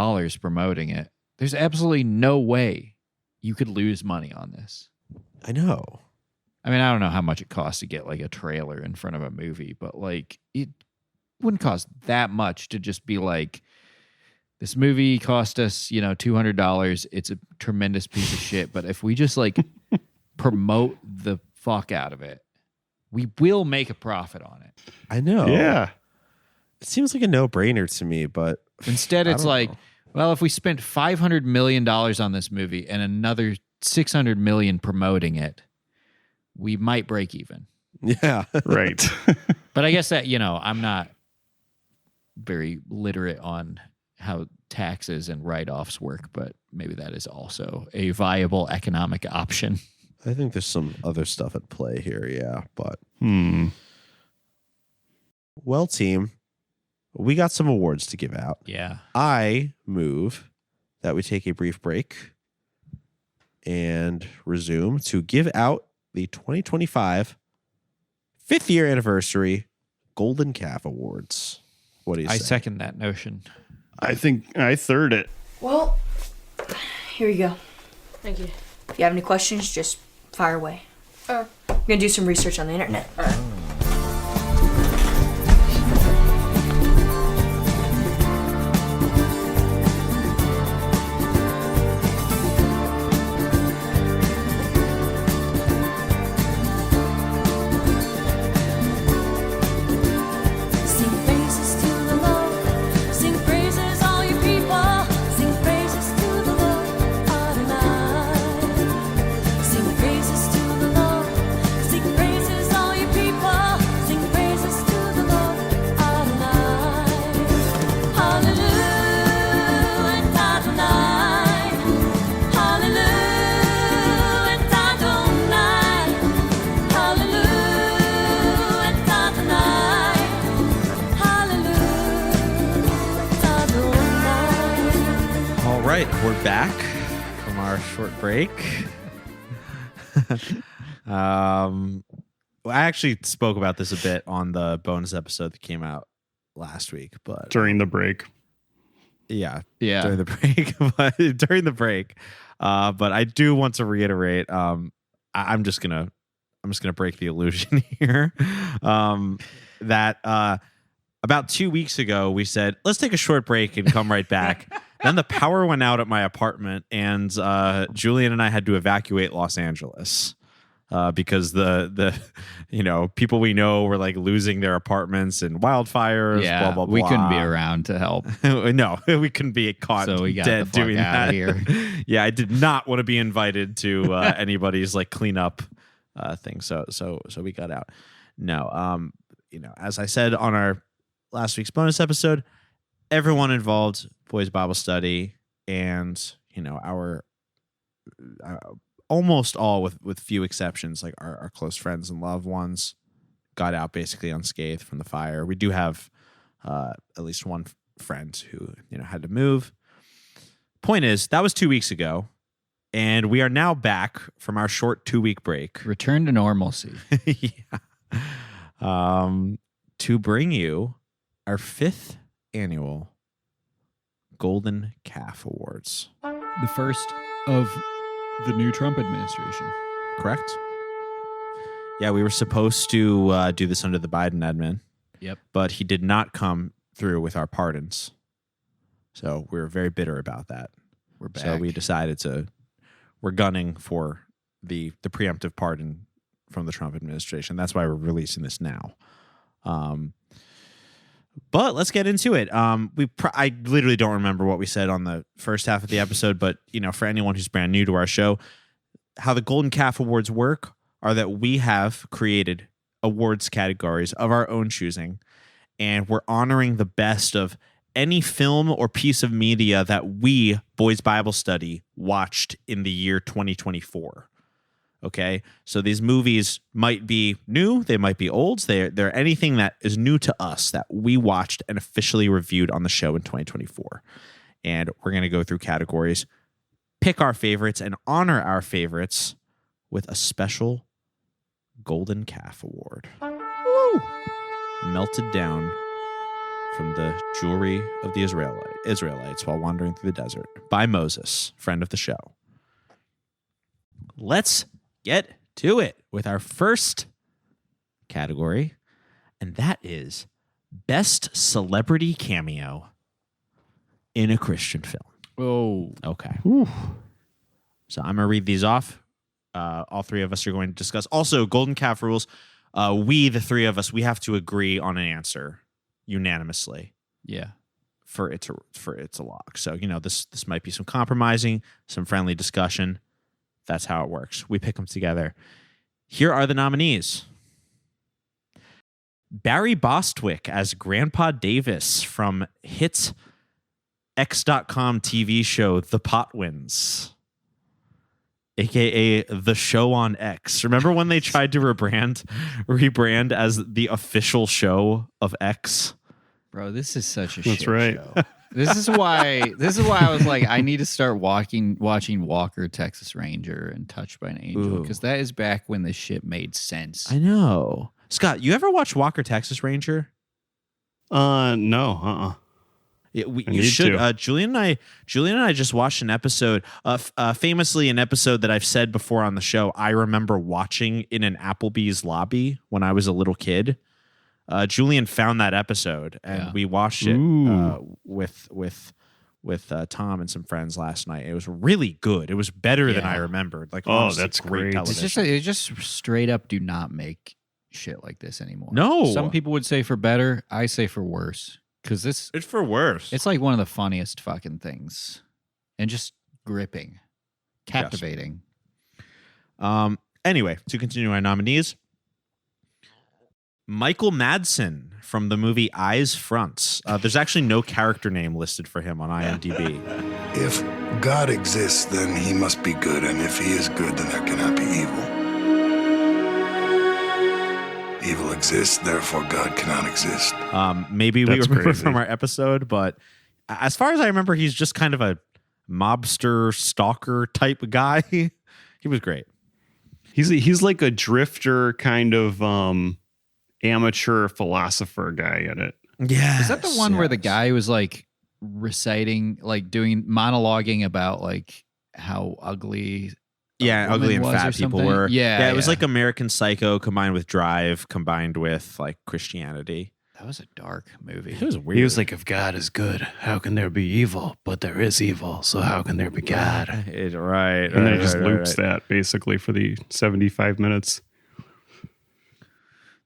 promoting it, there's absolutely no way you could lose money on this. I know. I mean, I don't know how much it costs to get like a trailer in front of a movie, but like it wouldn't cost that much to just be like, this movie cost us, $200. It's a tremendous piece of shit. But if we just like promote the fuck out of it, we will make a profit on it. I know. Yeah. It seems like a no-brainer to me, but instead it's like, well, if we spent $500 million on this movie and another $600 million promoting it, we might break even. Yeah. Right. But I guess that, I'm not very literate on how taxes and write-offs work, but maybe that is also a viable economic option. I think there's some other stuff at play here, yeah, but well, team, we got some awards to give out. Yeah. I move that we take a brief break and resume to give out the 2025 5th year anniversary Golden Calf Awards. What do you say? I second that notion. I think I third it. Well, here you go. Thank you. If you have any questions, just fire away. I'm going to do some research on the internet. All right. We're back from our short break. I actually spoke about this a bit on the bonus episode that came out last week, but during the break. Yeah. During the break, but I do want to reiterate. I'm just gonna break the illusion here. That about 2 weeks ago we said let's take a short break and come right back. Then the power went out at my apartment, and Julian and I had to evacuate Los Angeles. Because the people we know were like losing their apartments in wildfires. Yeah, blah blah blah. we couldn't be around to help. No, we couldn't be caught So we got dead the fuck doing out that. of here. Yeah, I did not want to be invited to anybody's like cleanup thing. So we got out. No, as I said on our last week's bonus episode, everyone involved, Boys Bible Study, and our. Almost all, with few exceptions, like our close friends and loved ones, got out basically unscathed from the fire. We do have at least one friend who had to move. Point is, that was 2 weeks ago, and we are now back from our short 2-week break. Return to normalcy. To bring you our 5th annual Golden Calf Awards. The first of the new Trump administration. Correct. Yeah, we were supposed to do this under the Biden admin. Yep. But he did not come through with our pardons. So we were very bitter about that. We're back. So we decided we're gunning for the preemptive pardon from the Trump administration. That's why we're releasing this now. But let's get into it. I literally don't remember what we said on the first half of the episode, but for anyone who's brand new to our show, how the Golden Calf Awards work are that we have created awards categories of our own choosing, and we're honoring the best of any film or piece of media that we, Boys Bible Study, watched in the year 2024. Okay, so these movies might be new, they might be old, they're anything that is new to us that we watched and officially reviewed on the show in 2024. And we're going to go through categories, pick our favorites, and honor our favorites with a special Golden Calf Award. Woo! Melted down from the jewelry of the Israelites while wandering through the desert by Moses, friend of the show. Let's get to it with our first category, and that is Best Celebrity Cameo in a Christian film. Oh. Okay. Whew. So I'm going to read these off. All three of us are going to discuss. Also, Golden Calf rules. We, the three of us, we have to agree on an answer unanimously. Yeah. For it to lock. So, this might be some compromising, some friendly discussion. That's how it works. We pick them together. Here are the nominees. Barry Bostwick as Grandpa Davis from hit X.com TV show The Potwins, a.k.a. The Show on X. Remember when they tried to rebrand as the official show of X? Bro, this is such a That's shit right. show. This is why I was like, I need to start watching Walker, Texas Ranger, and Touched by an Angel, because that is back when this shit made sense. I know. Scott, you ever watch Walker, Texas Ranger? No. Yeah, you should. Julian and I just watched an episode, famously an episode that I've said before on the show. I remember watching in an Applebee's lobby when I was a little kid. Julian found that episode, and we watched it with Tom and some friends last night. It was really good. It was better than I remembered. Like, honestly, that's great. television. It's just straight up do not make shit like this anymore. No. Some people would say for better. I say for worse. Because it's for worse. It's like one of the funniest fucking things. And just gripping. Captivating. Yes. Anyway, to continue our nominees. Michael Madsen from the movie Eyes Fronts. There's actually no character name listed for him on IMDb. If God exists, then he must be good, and if he is good, then there cannot be evil. Evil exists, therefore God cannot exist. Maybe That's we remember crazy. from our episode, but as far as I remember, he's just kind of a mobster stalker type guy. He was great. He's like a drifter kind of amateur philosopher guy in it. Yeah. Is that the one where the guy was like reciting, like monologuing about like how ugly? Ugly and fat people were. Yeah, it was like American Psycho combined with Drive, combined with like Christianity. That was a dark movie. It was weird. He was like, if God is good, how can there be evil? But there is evil, so how can there be God? Right. And then it just loops that basically for the 75 minutes.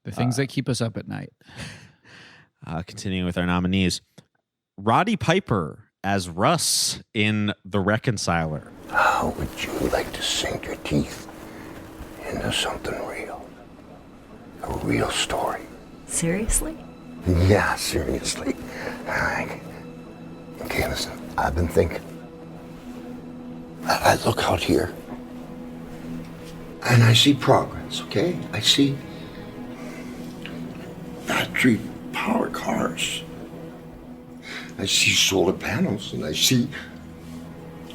The things that keep us up at night. Continuing with our nominees. Roddy Piper as Russ in The Reconciler. How would you like to sink your teeth into something real? A real story. Seriously? Yeah, seriously. Okay, listen, I've been thinking. I look out here and I see progress, okay? I see battery powered cars. I see solar panels and I see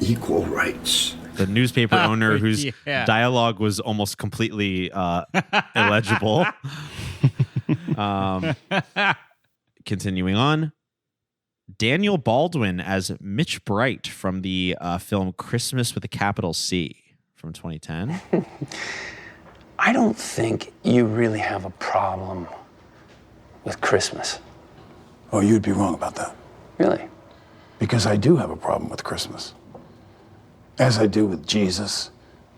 equal rights. The newspaper owner whose dialogue was almost completely illegible. Continuing on. Daniel Baldwin as Mitch Bright from the film Christmas with a Capital C from 2010. I don't think you really have a problem with Christmas. Oh, you'd be wrong about that. Really? Because I do have a problem with Christmas. As I do with Jesus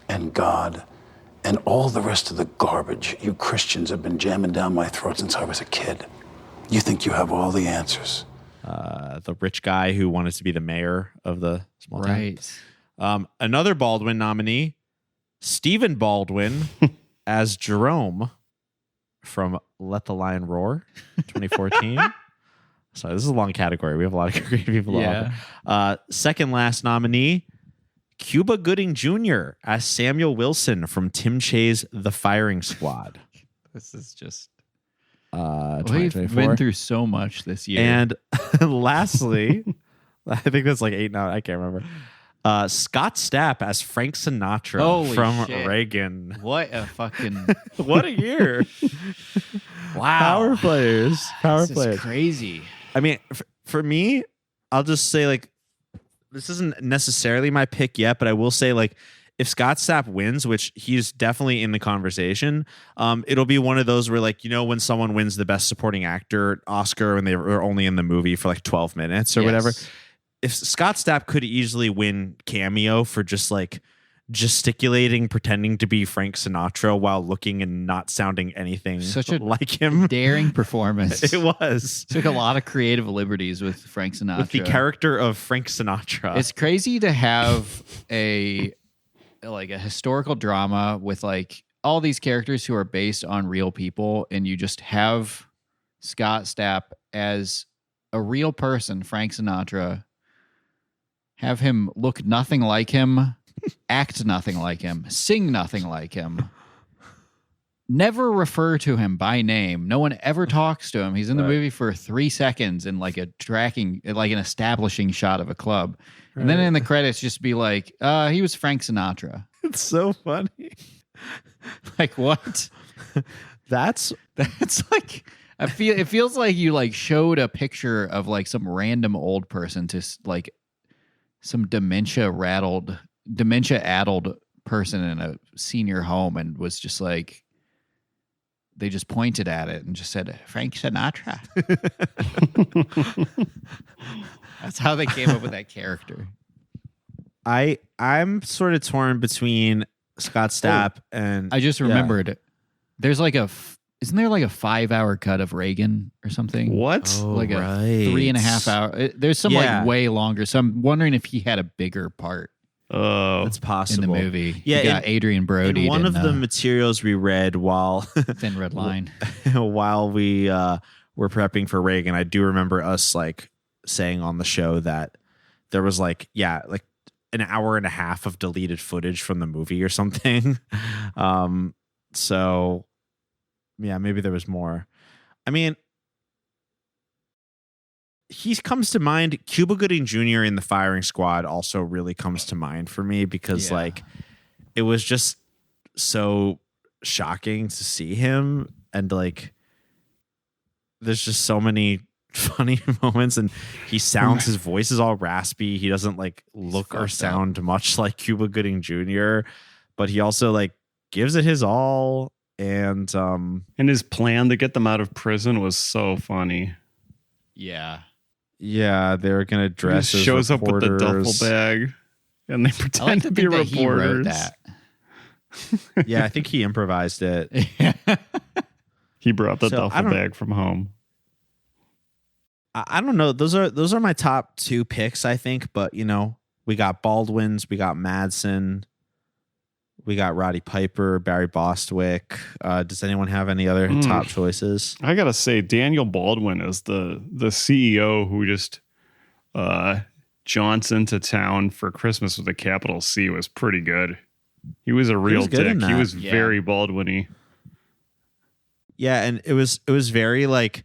and God and all the rest of the garbage you Christians have been jamming down my throat since I was a kid. You think you have all the answers. The rich guy who wanted to be the mayor of the small town. Right. Another Baldwin nominee, Stephen Baldwin as Jerome from Let the Lion Roar, 2014. So this is a long category. We have a lot of great people. Second last nominee, Cuba Gooding Jr. as Samuel Wilson from Tim Cha's The Firing Squad. This is just... We've been through so much this year. And lastly, I think that's like 8 now. I can't remember. Scott Stapp as Frank Sinatra from shit. Reagan. What a fucking... What a year. Wow. Power players. This is crazy. I mean, for me, I'll just say like, this isn't necessarily my pick yet, but I will say like, if Scott Stapp wins, which he's definitely in the conversation, it'll be one of those where like, you know, when someone wins the best supporting actor Oscar and they were only in the movie for like 12 minutes or whatever. If Scott Stapp could easily win cameo for just like gesticulating, pretending to be Frank Sinatra while looking and not sounding anything like him. Daring performance. It was. Took a lot of creative liberties with Frank Sinatra. With the character of Frank Sinatra. It's crazy to have a historical drama with like all these characters who are based on real people, and you just have Scott Stapp as a real person, Frank Sinatra, have him look nothing like him, act nothing like him, sing nothing like him, never refer to him by name. No one ever talks to him. He's in the movie for 3 seconds in like an establishing shot of a club. And then in the credits, just be like, he was Frank Sinatra. It's so funny. Like, what? That's like, it feels like you like showed a picture of like some random old person to like some dementia-addled person in a senior home, and was just like, they just pointed at it and just said, Frank Sinatra. That's how they came up with that character. I'm sort of torn between Scott Stapp and... I just remembered, there's like isn't there like a 5-hour cut of Reagan or something? What? A 3.5 hour. There's some like way longer. So I'm wondering if he had a bigger part. Oh, that's possible. In the movie. Yeah, you got Adrian Brody. In one of the materials we read while Thin Red Line, while we were prepping for Reagan, I do remember us like saying on the show that there was like an hour and a half of deleted footage from the movie or something. So yeah, maybe there was more. I mean, he comes to mind. Cuba Gooding Jr. in The Firing Squad also really comes to mind for me because like it was just so shocking to see him, and like there's just so many funny moments, and he sounds, his voice is all raspy. He doesn't like look or sound much like Cuba Gooding Jr., but he also like gives it his all. And his plan to get them out of prison was so funny. Yeah. Yeah, they're gonna dress. He shows up with the duffel bag, and they pretend to be reporters. He wrote that. Yeah, I think he improvised it. He brought the duffel bag from home. I don't know. Those are my top 2 picks, I think. But you know, we got Baldwin's, we got Madsen, we got Roddy Piper, Barry Bostwick. Does anyone have any other top choices? I gotta say, Daniel Baldwin is the CEO who just jaunts into town for Christmas with a capital C was pretty good. He was a real dick. He was very Baldwin-y. Yeah, and it was very like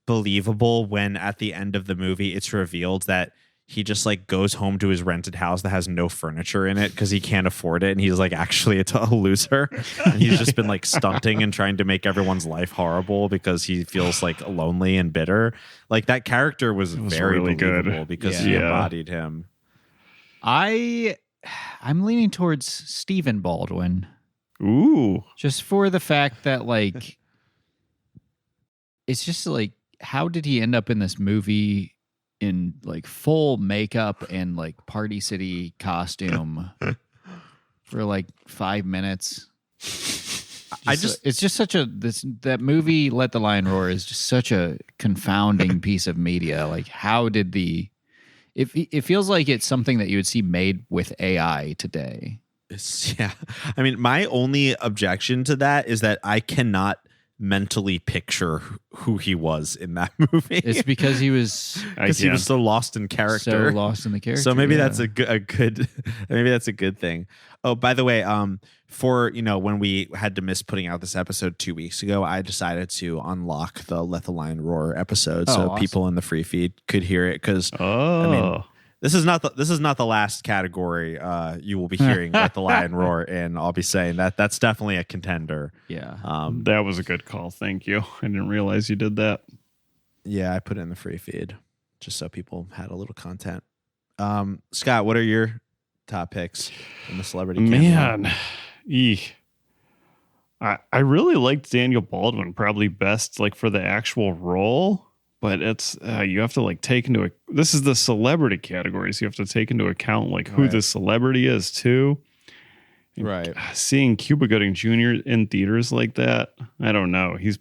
believable when at the end of the movie it's revealed that he just like goes home to his rented house that has no furniture in it because he can't afford it, and he's like actually a loser, and he's just been like stunting and trying to make everyone's life horrible because he feels like lonely and bitter. Like that character was very really believable good because he embodied him. I'm leaning towards Stephen Baldwin. Ooh, just for the fact that like it's just like, how did he end up in this movie in like full makeup and like Party City costume for like 5 minutes? It's just such that movie Let the Lion Roar is just such a confounding piece of media. Like, how did it feels like it's something that you would see made with AI today. Yeah. I mean, my only objection to that is that I cannot mentally picture who he was in that movie. It's because he was so lost in character. So lost in the character. So maybe that's a good maybe that's a good thing. Oh, by the way, for when we had to miss putting out this episode 2 weeks ago, I decided to unlock the Let the Lion Roar episode so awesome. People in the free feed could hear it because I mean, this is not the last category you will be hearing Let the Lion Roar, and I'll be saying that's definitely a contender. Yeah. That was a good call. Thank you. I didn't realize you did that. Yeah, I put it in the free feed just so people had a little content. Scott, what are your top picks in the celebrity cameo? Man, I really liked Daniel Baldwin probably best like for the actual role. But it's you have to like take into this is the celebrity categories. You have to take into account like who the celebrity is too. Right. Seeing Cuba Gooding Jr. in theaters like that, I don't know. He's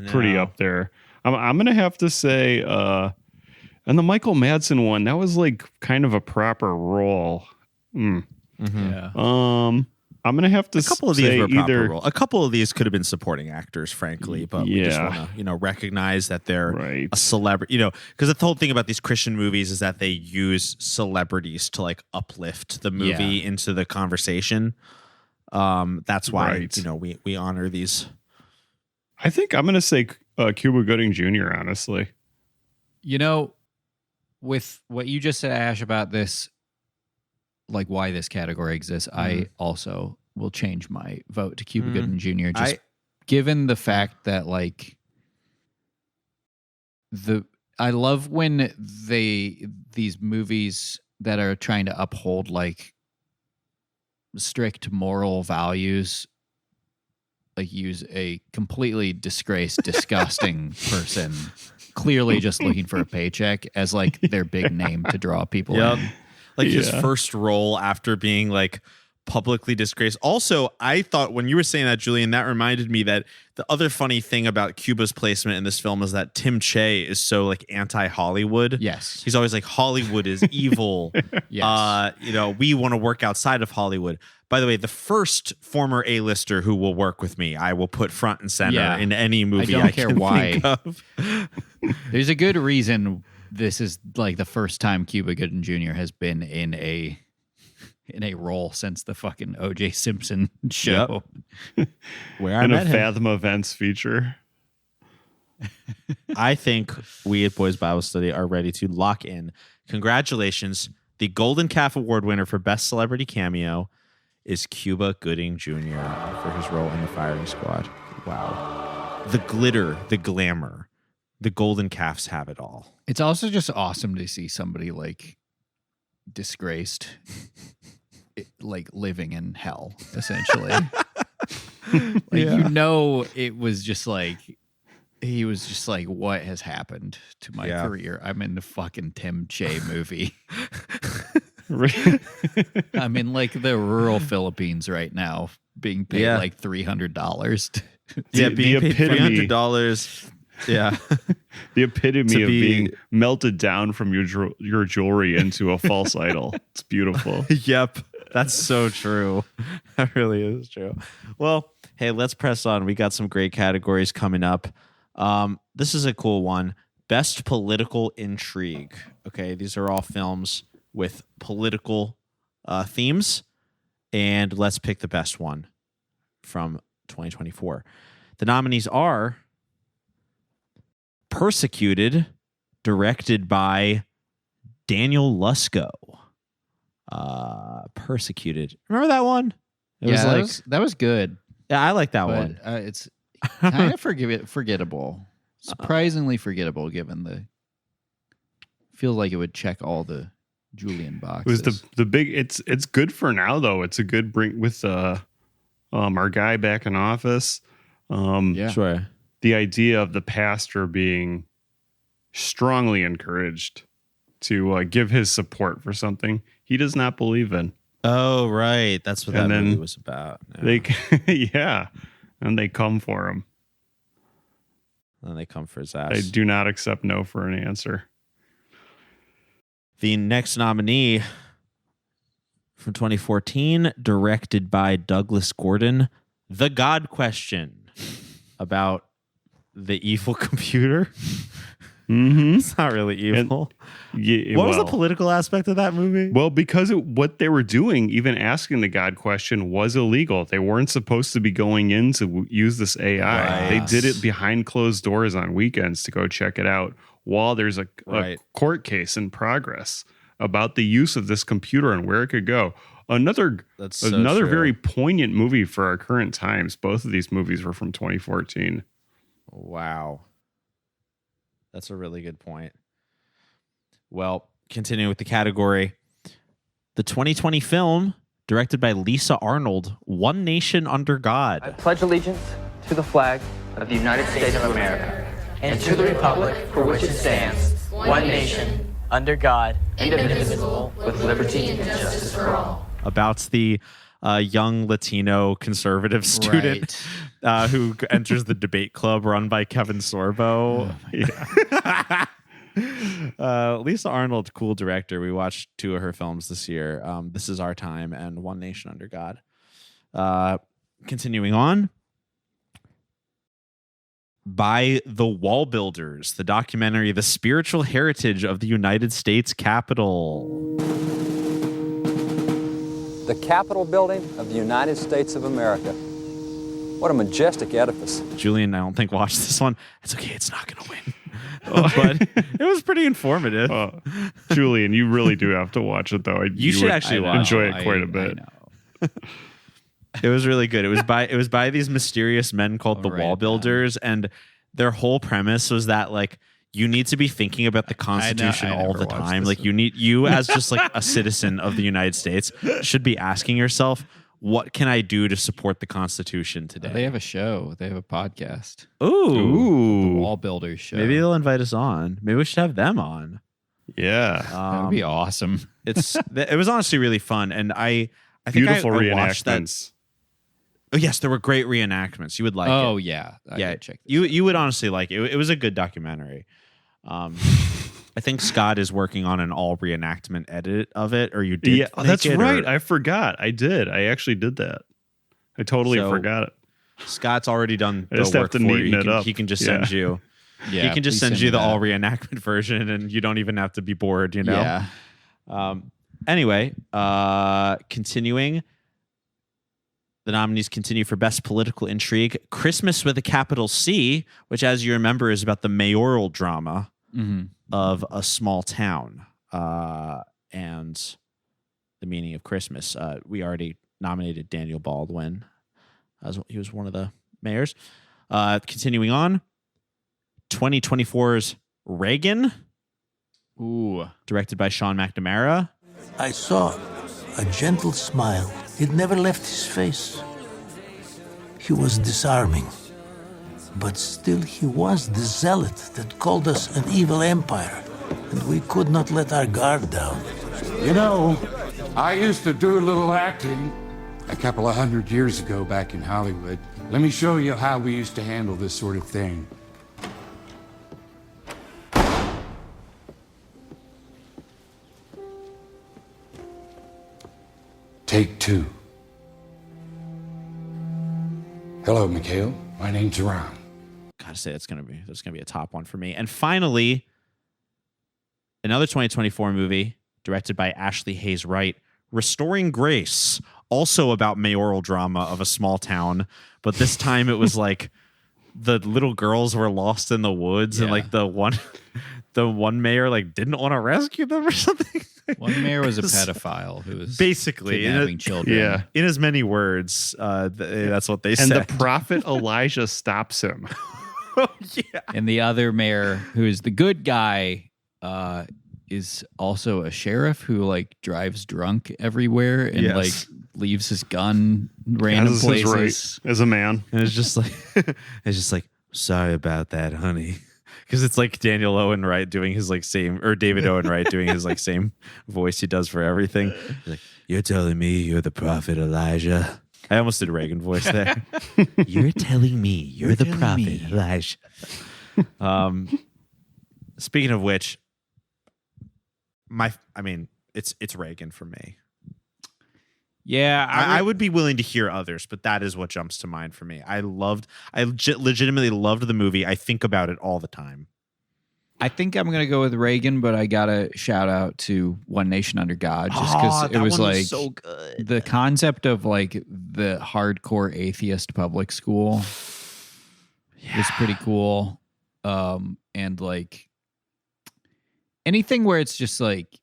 pretty up there. I'm gonna have to say, and the Michael Madsen one, that was like kind of a proper role. Yeah. I'm gonna have to. A couple of these were proper role. A couple of these could have been supporting actors, frankly, but we just want to, recognize that they're a celebrity. Because the whole thing about these Christian movies is that they use celebrities to like uplift the movie into the conversation. That's why we honor these. I think I'm gonna say Cuba Gooding Jr. Honestly, with what you just said, Ash, about this. Like why this category exists, I also will change my vote to Cuba Gooding Jr. Just given the fact that like I love when these movies that are trying to uphold like strict moral values like use a completely disgraced, disgusting person clearly just looking for a paycheck as like their big name to draw people in. Like his first role after being like publicly disgraced. Also, I thought when you were saying that, Julian, that reminded me that the other funny thing about Cuba's placement in this film is that Tim Che is so like anti-Hollywood. Yes. He's always like, Hollywood is evil. Yes. We want to work outside of Hollywood. By the way, the first former A-lister who will work with me, I will put front and center in any movie I care can why. think of. There's a good reason this is like the first time Cuba Gooding Jr. has been in a role since the fucking O.J. Simpson show. Where I in met a him. Fathom Events feature. I think we at Boys Bible Study are ready to lock in. Congratulations. The Golden Calf Award winner for Best Celebrity Cameo is Cuba Gooding Jr. for his role in the firing squad. Wow. The glitter, the glamour, the golden calves have it all. It's also just awesome to see somebody like disgraced, like living in hell, essentially. It was just like, he was just like, what has happened to my career? I'm in the fucking Tim Che movie. I'm in like the rural Philippines right now, being paid like $300. Being paid $300. Yeah. The epitome of being melted down from your jewelry into a false idol. It's beautiful. Yep. That's so true. That really is true. Well, hey, let's press on. We got some great categories coming up. This is a cool one. Best political intrigue. Okay, these are all films with political themes, and let's pick the best one from 2024. The nominees are Persecuted, directed by Daniel Lusko. Persecuted. Remember that one? That was good. Yeah, I like that one. It's kind of forgettable. Surprisingly forgettable, given the feels like it would check all the Julian boxes. It was the big. It's good for now though. It's a good bring with our guy back in office. Sure. The idea of the pastor being strongly encouraged to give his support for something he does not believe in. Oh, right. That's what that movie was about. Yeah. And they come for him. And they come for his ass. I do not accept no for an answer. The next nominee from 2014, directed by Douglas Gordon, The God Question, about the evil computer. Mm-hmm. It's not really evil. What was the political aspect of that movie? Well, because what they were doing, even asking the God question, was illegal. They weren't supposed to be going in to use this AI. Right. They did it behind closed doors on weekends to go check it out while there's a court case in progress about the use of this computer and where it could go. Another very poignant movie for our current times. Both of these movies were from 2014. Wow. That's a really good point. Well, continuing with the category, the 2020 film directed by Lisa Arnold, One Nation Under God. I pledge allegiance to the flag of the United States of America and to the republic for which it stands, one nation, under God, indivisible, with liberty and justice for all. About the young Latino conservative student who enters the debate club run by Kevin Sorbo. Lisa Arnold, cool director. We watched 2 of her films this year. This Is Our Time and One Nation Under God. Continuing on. By The Wall Builders, the documentary The Spiritual Heritage of the United States Capitol. The Capitol building of the United States of America. What a majestic edifice. Julian, I don't think, watched this one. It's okay, it's not going to win. But it was pretty informative. Julian, you really do have to watch it, though. You should actually enjoy it quite a bit. It was really good. It was by these mysterious men called the Wall Builders, and their whole premise was that like you need to be thinking about the Constitution all the time. Like you as just like a citizen of the United States should be asking yourself, what can I do to support the Constitution today? They have a show. They have a podcast. Ooh. The Wall Builders show. Maybe they'll invite us on. Maybe we should have them on. Yeah. That would be awesome. It was honestly really fun. And I think beautiful I watched reenactments. That. Oh, yes, there were great reenactments. You would like it. Oh, yeah. Check you would honestly like it. It was a good documentary. I think Scott is working on an all reenactment edit of it, or you did. Yeah, that's right. I forgot. I did. I actually did that. I totally forgot it. Scott's already done the just work have to for you. neaten it up. He can just send you. Yeah, he can just send you the all reenactment version, and you don't even have to be bored. You know. Yeah. Anyway, continuing. The nominees continue for Best Political Intrigue. Christmas with a capital C, which, as you remember, is about the mayoral drama of a small town and the meaning of Christmas. We already nominated Daniel Baldwin, as he was one of the mayors. Continuing on, 2024's Reagan. Ooh. Directed by Sean McNamara. I saw a gentle smile. It never left his face. He was disarming. But still he was the zealot that called us an evil empire. And we could not let our guard down. You know, I used to do a little acting a couple of 100 years ago back in Hollywood. Let me show you how we used to handle this sort of thing. Take 2. Hello, Mikhail. My name's Ron. Gotta say that's gonna be a top one for me. And finally, another 2024 movie directed by Ashley Hayes Wright, Restoring Grace, also about mayoral drama of a small town, but this time it was like the little girls were lost in the woods, and like the one mayor like didn't want to rescue them or something. One mayor was a pedophile who was basically kidnapping children. Yeah. In as many words, that's what they said. And the prophet Elijah stops him. And the other mayor, who is the good guy, is also a sheriff who like drives drunk everywhere and like leaves his gun random places as a man. And it's just like sorry about that, honey. Because it's like Daniel Owen Wright doing his like same, or David Owen Wright doing his like same voice he does for everything. He's like, you're telling me you're the prophet Elijah. I almost did a Reagan voice there. You're telling me you're the prophet Elijah. Speaking of which, it's Reagan for me. Yeah, I would be willing to hear others, but that is what jumps to mind for me. I legitimately loved the movie. I think about it all the time. I think I'm going to go with Reagan, but I got to shout out to One Nation Under God just because it was like so good. The concept of like the hardcore atheist public school was pretty cool. And like anything where it's just like,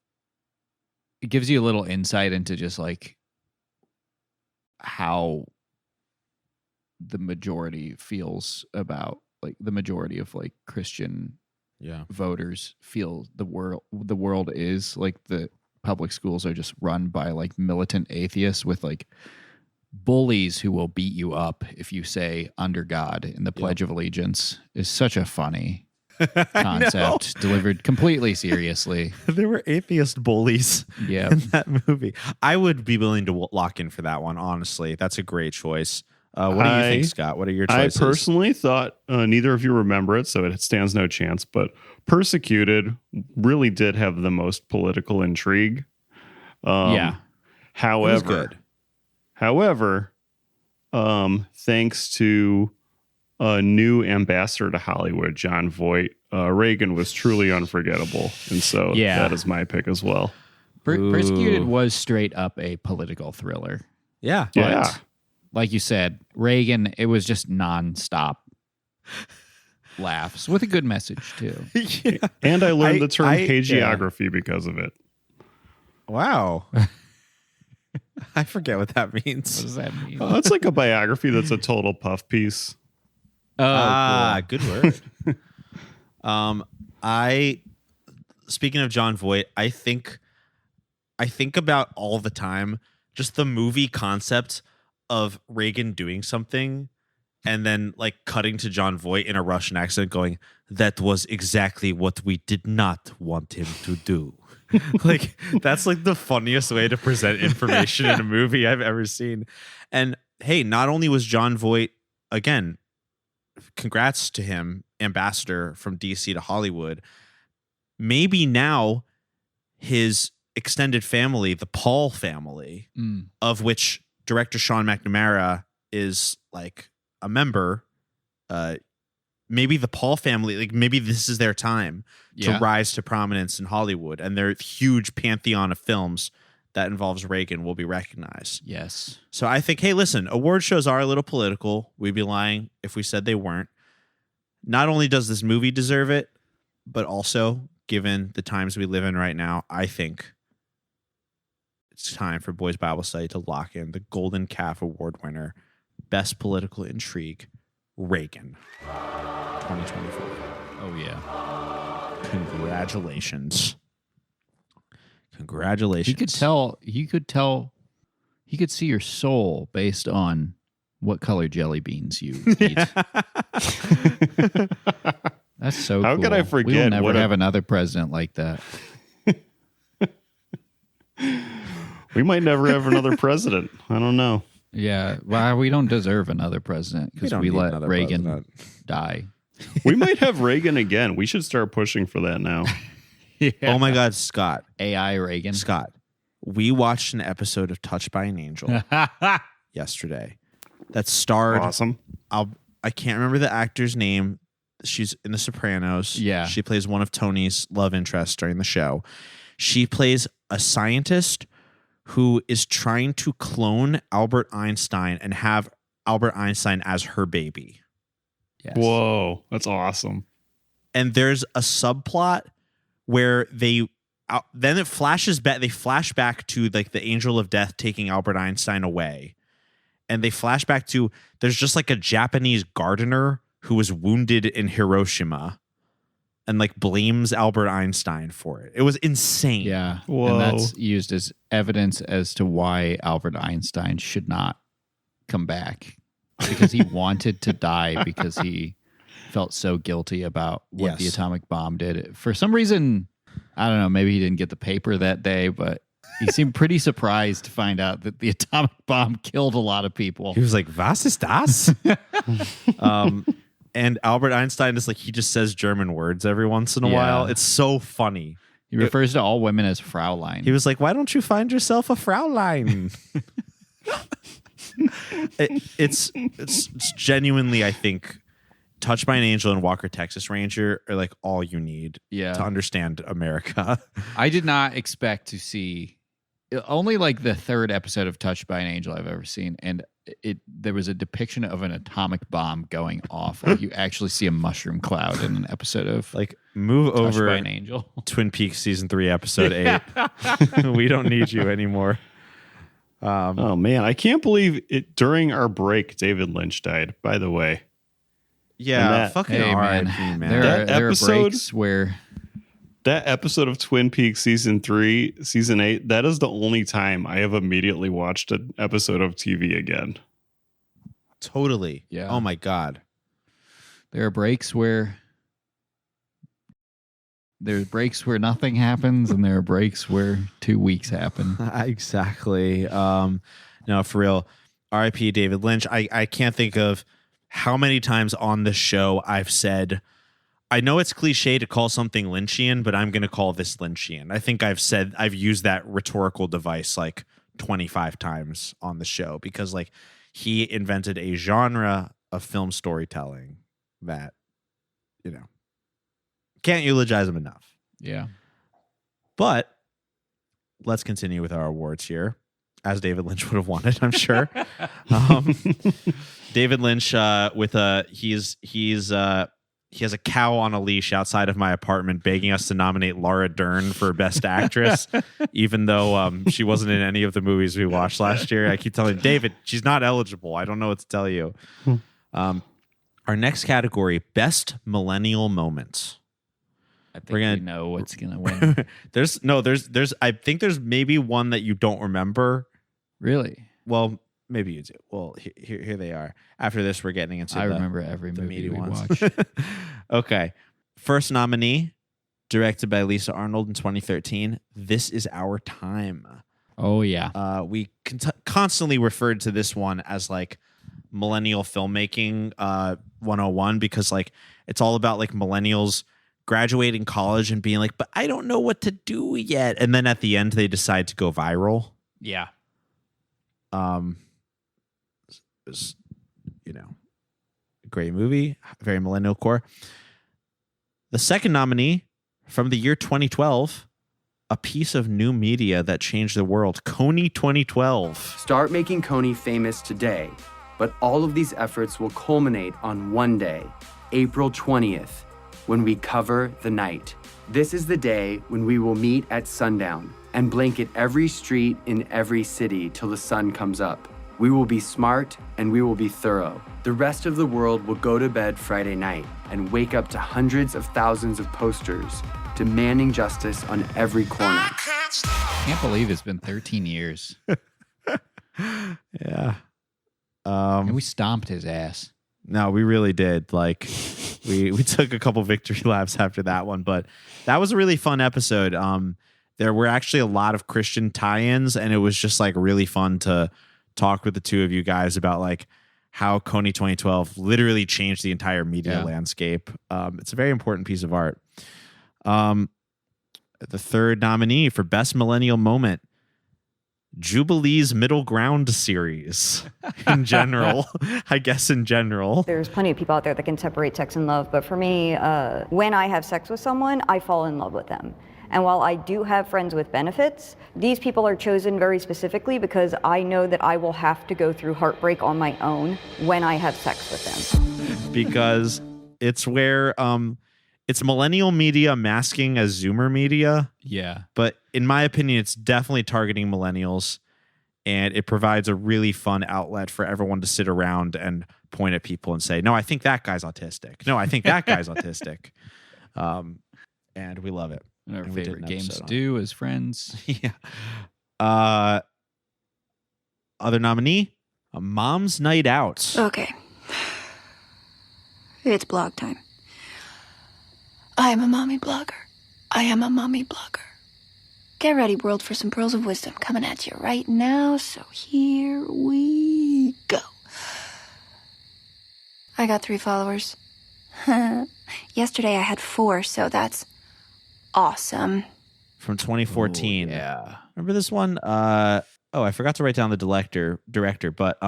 it gives you a little insight into just like how the majority feels about like the majority of like Christian voters feel the world is like the public schools are just run by like militant atheists with like bullies who will beat you up if you say under God in the Pledge of Allegiance is such a funny concept delivered completely seriously. There were atheist bullies in that movie. I would be willing to lock in for that one, honestly. That's a great choice. What do you think, Scott? What are your choices? I personally thought neither of you remember it, so it stands no chance, but Persecuted really did have the most political intrigue. However, thanks to a new ambassador to Hollywood, John Voight, Reagan was truly unforgettable. And so that is my pick as well. Persecuted was straight up a political thriller. Yeah. But like you said, Reagan, it was just nonstop laughs with a good message too. And I learned the term hagiography because of it. Wow. I forget what that means. What does that mean? It's like a biography that's a total puff piece. Cool. Good word. Speaking of John Voight, I think about all the time just the movie concept of Reagan doing something and then like cutting to John Voight in a Russian accent going, that was exactly what we did not want him to do. Like that's like the funniest way to present information in a movie I've ever seen. And hey, not only was John Voight, again, congrats to him, ambassador from DC to Hollywood. Maybe now his extended family, the Paul family, of which director Sean McNamara is like a member, maybe the Paul family, like maybe this is their time to rise to prominence in Hollywood, and their huge pantheon of films that involves Reagan will be recognized. Yes. So I think, hey, listen, award shows are a little political. We'd be lying if we said they weren't. Not only does this movie deserve it, but also, given the times we live in right now, I think it's time for Boys Bible Study to lock in the Golden Calf Award winner, Best Political Intrigue, Reagan, 2024. Oh yeah. Congratulations. He could tell. He could see your soul based on what color jelly beans you eat. That's so How cool. could I forget? We will never have another president like that. We might never have another president. I don't know. Yeah, well, we don't deserve another president because we let Reagan die. We might have Reagan again. We should start pushing for that now. Yeah. Oh my God, Scott. AI Reagan. Scott, we watched an episode of Touched by an Angel yesterday that starred. Awesome. I can't remember the actor's name. She's in The Sopranos. Yeah. She plays one of Tony's love interests during the show. She plays a scientist who is trying to clone Albert Einstein and have Albert Einstein as her baby. Yes. Whoa, that's awesome. And there's a subplot where then it flashes back. They flash back to like the angel of death taking Albert Einstein away. And they flash back to there's just like a Japanese gardener who was wounded in Hiroshima and like blames Albert Einstein for it. It was insane. Yeah. Whoa. And that's used as evidence as to why Albert Einstein should not come back, because he wanted to die because he felt so guilty about what the atomic bomb did. For some reason, I don't know, maybe he didn't get the paper that day, but he seemed pretty surprised to find out that the atomic bomb killed a lot of people. He was like, "Was ist das?" And Albert Einstein is like, he just says German words every once in a while. It's so funny. He refers to all women as Fraulein. He was like, "Why don't you find yourself a Fraulein?" It's genuinely, I think, Touched by an Angel and Walker, Texas Ranger are like all you need to understand America. I did not expect to see only like the third episode of Touched by an Angel I've ever seen, and there was a depiction of an atomic bomb going off. Like you actually see a mushroom cloud in an episode of like move Touched over by an Angel. Twin Peaks season 3 episode 8. We don't need you anymore. Oh man, I can't believe it. During our break, David Lynch died. By the way, yeah, fucking R.I.P. Man. There are breaks where that episode of Twin Peaks season 3, season 8. That is the only time I have immediately watched an episode of TV again. Totally. Yeah. Oh my God. There are breaks where nothing happens, and there are breaks where 2 weeks happen. Exactly. No, for real. R.I.P. David Lynch. I can't think of how many times on this show I've said, I know it's cliche to call something Lynchian, but I'm going to call this Lynchian. I think I've used that rhetorical device like 25 times on the show because like he invented a genre of film storytelling that, you know, can't eulogize him enough. Yeah. But let's continue with our awards here, as David Lynch would have wanted, I'm sure. David Lynch he has a cow on a leash outside of my apartment begging us to nominate Laura Dern for Best Actress, even though she wasn't in any of the movies we watched last year. I keep telling David, she's not eligible. I don't know what to tell you. Our next category, Best Millennial Moments. I think we know what's gonna win. There's I think there's maybe one that you don't remember. Really? Well, maybe you do. Well, here they are. After this, we're getting into. I remember every movie we watched. Okay, first nominee, directed by Lisa Arnold in 2013. This Is Our Time. Oh yeah. We constantly referred to this one as like millennial filmmaking 101 because like it's all about like millennials graduating college and being like, but I don't know what to do yet. And then at the end, they decide to go viral. Yeah. Was, you know, a great movie, very millennial core. The second nominee from the year 2012, a piece of new media that changed the world, Coney 2012. Start making Coney famous today, but all of these efforts will culminate on one day, April 20th, when we cover the night. This is the day when we will meet at sundown and blanket every street in every city till the sun comes up. We will be smart and we will be thorough. The rest of the world will go to bed Friday night, and wake up to hundreds of thousands of posters demanding justice on every corner. Can't believe it's been 13 years. Yeah. And we stomped his ass. No, we really did. Like, we took a couple victory laps after that one, but that was a really fun episode. There were actually a lot of Christian tie-ins, and it was just like really fun to talk with the two of you guys about like how Coney 2012 literally changed the entire media landscape. It's a very important piece of art. The third nominee for Best Millennial Moment, Jubilee's Middle Ground series in general. I guess in general. There's plenty of people out there that can separate sex and love, but for me, when I have sex with someone, I fall in love with them. And while I do have friends with benefits, these people are chosen very specifically because I know that I will have to go through heartbreak on my own when I have sex with them. Because it's where it's millennial media masking as Zoomer media. Yeah. But in my opinion, it's definitely targeting millennials, and it provides a really fun outlet for everyone to sit around and point at people and say, no, I think that guy's autistic. No, I think that guy's autistic. And we love it. And our And we did favorite an games episode to do as friends. Yeah. Other nominee, A Mom's Night Out. Okay. It's blog time. I am a mommy blogger. I am a mommy blogger. Get ready, world, for some pearls of wisdom coming at you right now. So here we go. I got 3 followers. Yesterday I had 4, so that's awesome. From 2014. Ooh, yeah. Remember this one? I forgot to write down the director, but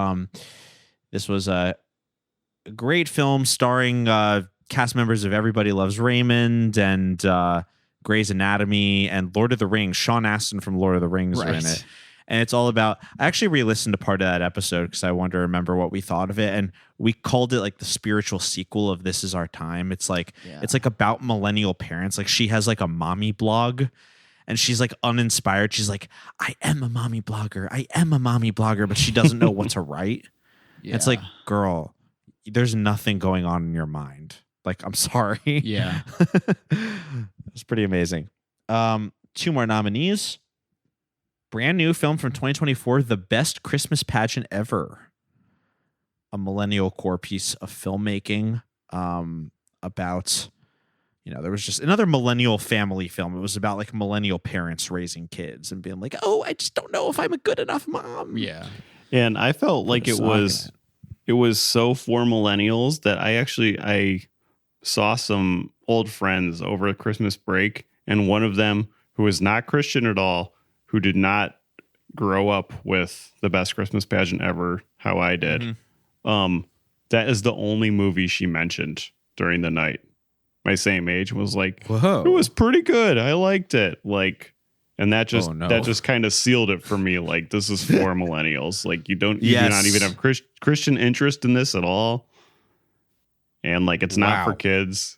this was a great film starring cast members of Everybody Loves Raymond and Grey's Anatomy and Lord of the Rings. Sean Astin from Lord of the Rings are in it. And it's all about, I actually re-listened to part of that episode because I wanted to remember what we thought of it. And we called it like the spiritual sequel of This Is Our Time. It's like, it's like about millennial parents. Like she has like a mommy blog and she's like uninspired. She's like, I am a mommy blogger. I am a mommy blogger, but she doesn't know what to write. Yeah. It's like, girl, there's nothing going on in your mind. Like, I'm sorry. Yeah. It's pretty amazing. 2 more nominees. Brand new film from 2024, The Best Christmas Pageant Ever. A millennial core piece of filmmaking about, there was just another millennial family film. It was about like millennial parents raising kids and being like, oh, I just don't know if I'm a good enough mom. Yeah. And I felt like it was so for millennials that I saw some old friends over Christmas break, and one of them who was not Christian at all, who did not grow up with The Best Christmas Pageant Ever, how I did. That is the only movie she mentioned during the night. My same age was like, whoa, it was pretty good. I liked it. Like, and that just kind of sealed it for me. Like, this is for millennials. Like, you do not even have Christian interest in this at all. And like, it's not for kids.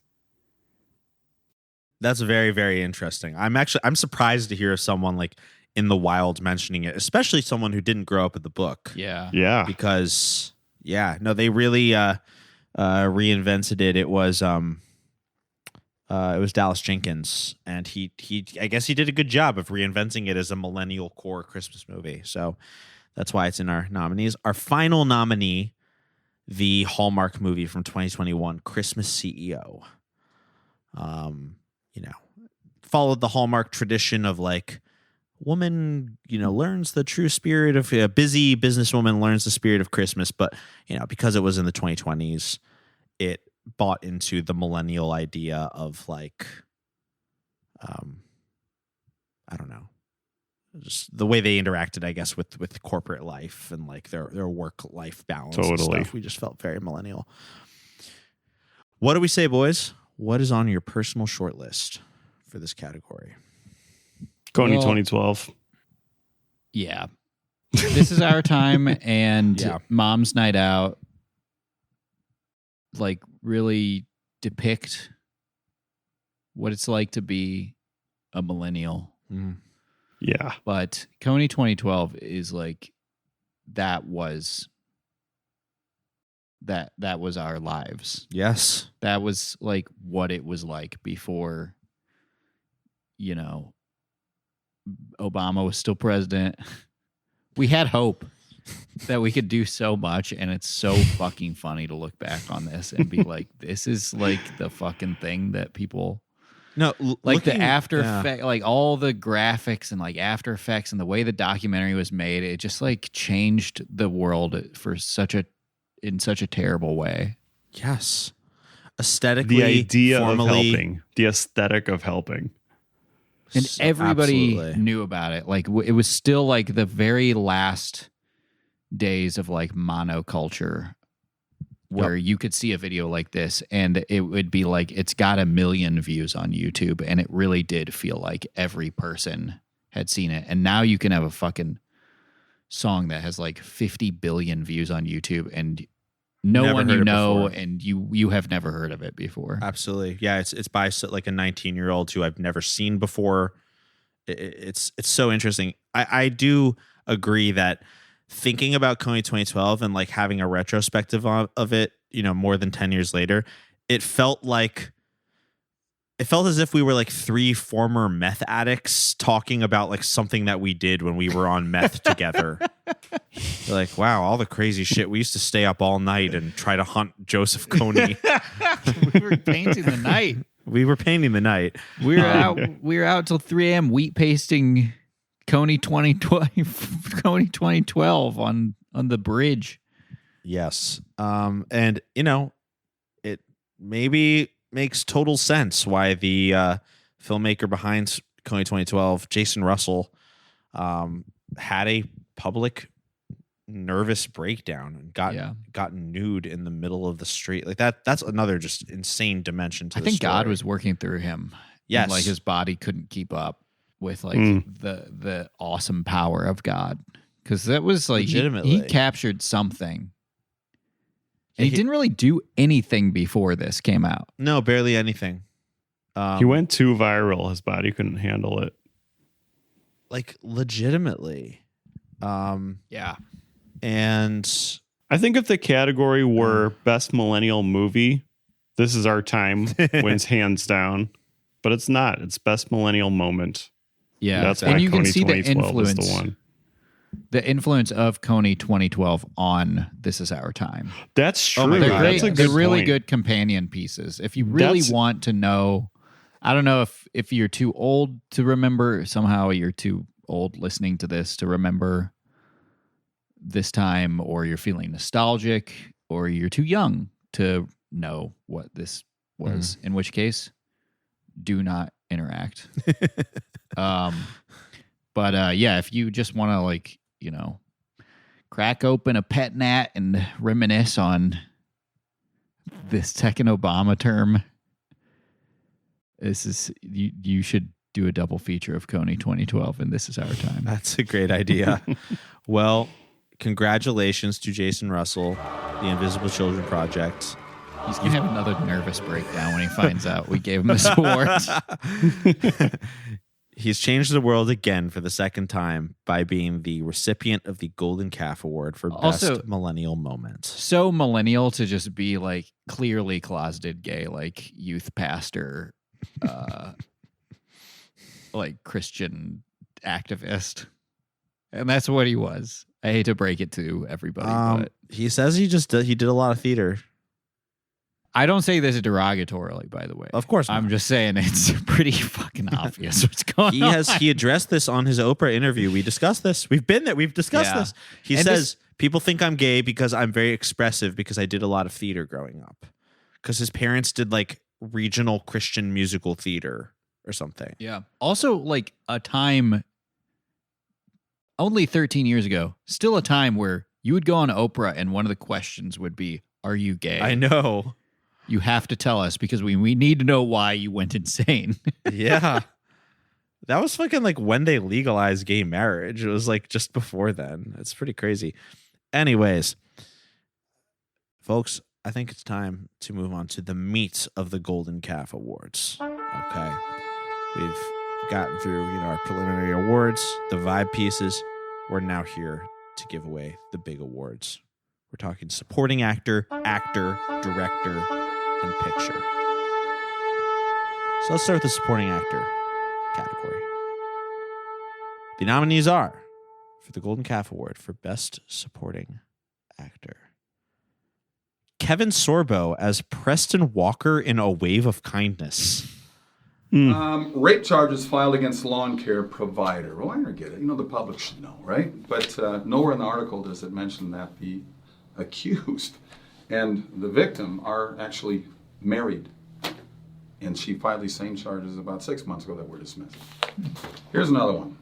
That's very, very interesting. I'm surprised to hear someone like in the wild mentioning it, especially someone who didn't grow up with the book. Yeah. Yeah. Because they really reinvented it. It was Dallas Jenkins, and he I guess he did a good job of reinventing it as a millennial core Christmas movie. So that's why it's in our nominees. Our final nominee, the Hallmark movie from 2021, Christmas CEO. Followed the Hallmark tradition of like woman, learns the true spirit of a busy businesswoman learns the spirit of Christmas. But, because it was in the 2020s, it bought into the millennial idea of like, I don't know, just the way they interacted, I guess, with corporate life and like their work-life balance. Totally. And stuff. We just felt very millennial. What do we say, boys? What is on your personal short list for this category? Coney 2012. Yeah. This Is Our Time and Mom's Night Out like really depict what it's like to be a millennial. Yeah. But Coney 2012 is like, that was that was our lives. Yes. That was like what it was like before, Obama was still president. We had hope that we could do so much, and it's so fucking funny to look back on this and be like, this is like the fucking thing that people... No, like the After Effects, like all the graphics and like After Effects and the way the documentary was made, it just like changed the world in such a terrible way. Yes. Aesthetically, the idea formally, of helping, the aesthetic of helping. And everybody absolutely. knew about it. Like it was still like the very last days of like monoculture where you could see a video like this and it would be like, it's got 1 million views on YouTube. And it really did feel like every person had seen it. And now you can have a fucking song that has like 50 billion views on YouTube and no Never one heard you it know, before. and you have never heard of it before. Absolutely. Yeah, it's by like a 19-year-old who I've never seen before. It's so interesting. I do agree that thinking about Kony 2012 and like having a retrospective of it, more than 10 years later, it felt as if we were like 3 former meth addicts talking about like something that we did when we were on meth together. You're like, wow, all the crazy shit. We used to stay up all night and try to hunt Joseph Kony. We were painting the night. We were painting the night. We were out till 3 a.m. wheat pasting Kony 2012 on the bridge. Yes. And it maybe makes total sense why the filmmaker behind Kony 2012, Jason Russell, had a public nervous breakdown and got nude in the middle of the street. Like that's another just insane dimension to I the think story. God was working through him. Yes. And like his body couldn't keep up with like the awesome power of God. Because that was like he captured something. And he didn't really do anything before this came out. No, barely anything. He went too viral. His body couldn't handle it. Like legitimately. Yeah. And I think if the category were best millennial movie, This Is Our Time wins hands down. But it's not. It's best millennial moment. Yeah. That's why and you can Kony see the 2012 is influence. the one. The influence of Kony 2012 on This Is Our Time. That's true. They're great. That's a good They're really point. good companion pieces. If you really want to know, I don't know if you're too old to remember, somehow you're too old listening to this to remember this time, or you're feeling nostalgic, or you're too young to know what this was, in which case, do not interact. But yeah, if you just want to like, crack open a pet nat and reminisce on this second Obama term, this is you should do a double feature of Kony 2012 and This Is Our Time. That's a great idea. Well, congratulations to Jason Russell, the Invisible Children Project. He's going to have another nervous breakdown when he finds out we gave him this award. He's changed the world again for the second time by being the recipient of the Golden Calf Award for Best Millennial Moment. So millennial to just be like clearly closeted gay, like youth pastor, like Christian activist. And that's what he was. I hate to break it to everybody, but he says he did a lot of theater. I don't say this derogatorily, by the way. Of course not. I'm just saying it's pretty fucking obvious what's going on. He addressed this on his Oprah interview. We discussed this. We've been there. We've discussed this. He says people think I'm gay because I'm very expressive because I did a lot of theater growing up. Because his parents did like regional Christian musical theater or something. Yeah. Also, like a time only 13 years ago, still a time where you would go on Oprah and one of the questions would be, "Are you gay?" I know. You have to tell us because we need to know why you went insane. Yeah. That was fucking like when they legalized gay marriage. It was like just before then. It's pretty crazy. Anyways, folks, I think it's time to move on to the meat of the Golden Calf Awards. Okay. We've gotten through, our preliminary awards, the vibe pieces. We're now here to give away the big awards. We're talking supporting actor, director, and picture. So let's start with the supporting actor category. The nominees are, for the Golden Calf Award for Best Supporting Actor, Kevin Sorbo as Preston Walker in A Wave of Kindness. Rape charges filed against lawn care provider. Well, I get it. The public should know, right? But nowhere in the article does it mention that the accused and the victim are actually married. And she filed these same charges about 6 months ago that were dismissed. Here's another one.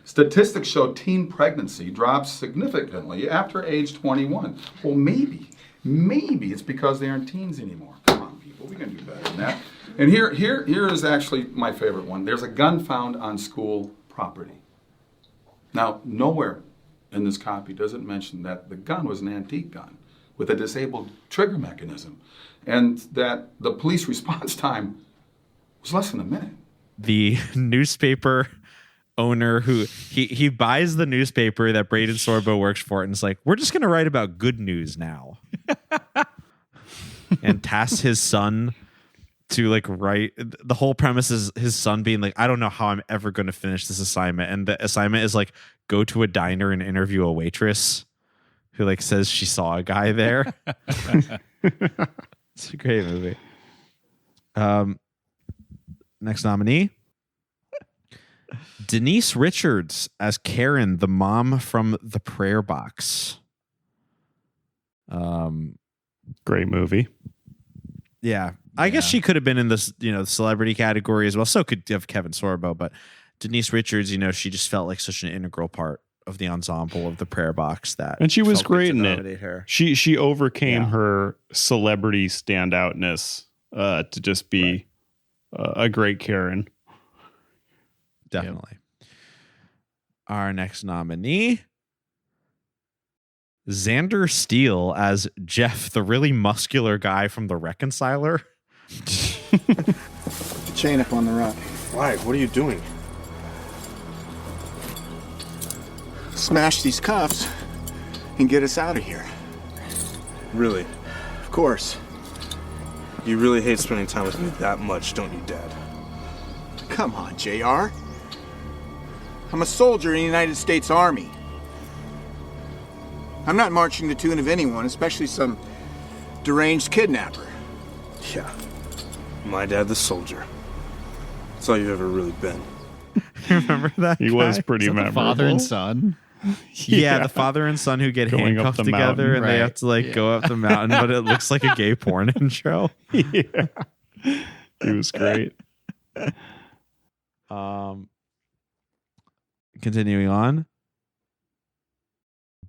Statistics show teen pregnancy drops significantly after age 21. Well, maybe it's because they aren't teens anymore. Come on, people, we can do better than that. And here is actually my favorite one. There's a gun found on school property. Now, nowhere in this copy does it mention that the gun was an antique gun with a disabled trigger mechanism, and that the police response time was less than a minute. The newspaper owner who he buys the newspaper that Braden Sorbo works for, and is like, we're just going to write about good news now. And tasks his son to write. The whole premise is his son being like, I don't know how I'm ever going to finish this assignment. And the assignment is go to a diner and interview a waitress who says she saw a guy there. It's a great movie. Next nominee, Denise Richards as Karen, the mom from The Prayer Box. Great movie. Yeah. I guess she could have been in this, the celebrity category as well. So could have Kevin Sorbo, but Denise Richards, she just felt like such an integral part of the ensemble of The Prayer Box and she was great in it. Her. She overcame her celebrity standoutness to just be a great Karen. Definitely. Yep. Our next nominee, Xander Steele as Jeff, the really muscular guy from The Reconciler. Chain up on the rock. Why? What are you doing? Smash these cuffs and get us out of here. Really? Of course. You really hate spending time with me that much, don't you, Dad? Come on, JR. I'm a soldier in the United States Army. I'm not marching the tune of anyone, especially some deranged kidnapper. Yeah. My dad, the soldier. That's all you've ever really been. Remember that He guy? was pretty memorable. Father and son. Yeah, the father and son who get Going up handcuffed the together mountain. and they have to go up the mountain, but it looks like a gay porn intro. Yeah. He was great. Continuing on.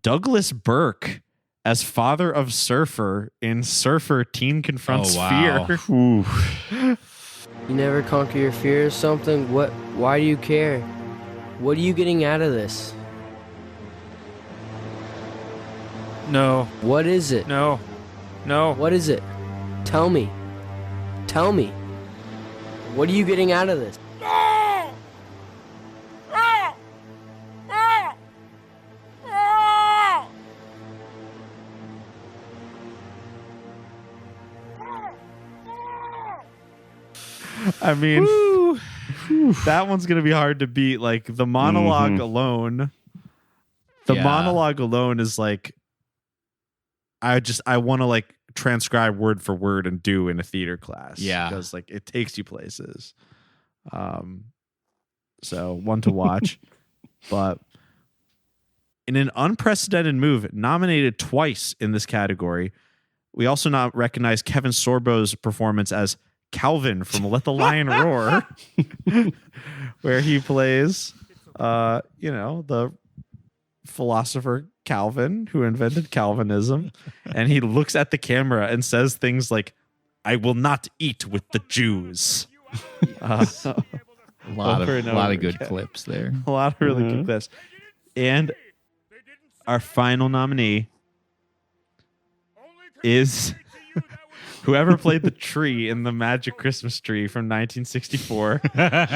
Douglas Burke as father of Surfer in Surfer Teen Confronts Fear. Ooh. You never conquer your fear or something? Why do you care? What are you getting out of this? No. What is it? No. What is it? Tell me. What are you getting out of this? I mean, that one's going to be hard to beat. The monologue alone. The monologue alone is I want to transcribe word for word and do in a theater class. Yeah. Because it takes you places. So one to watch. But in an unprecedented move, nominated twice in this category, we also not recognize Kevin Sorbo's performance as Calvin from Let the Lion Roar, where he plays, the philosopher Calvin who invented Calvinism, and he looks at the camera and says things like, "I will not eat with the Jews." A lot of good clips there. A lot of really good clips. And our final nominee is Whoever played the tree in the Magic Christmas Tree from 1964.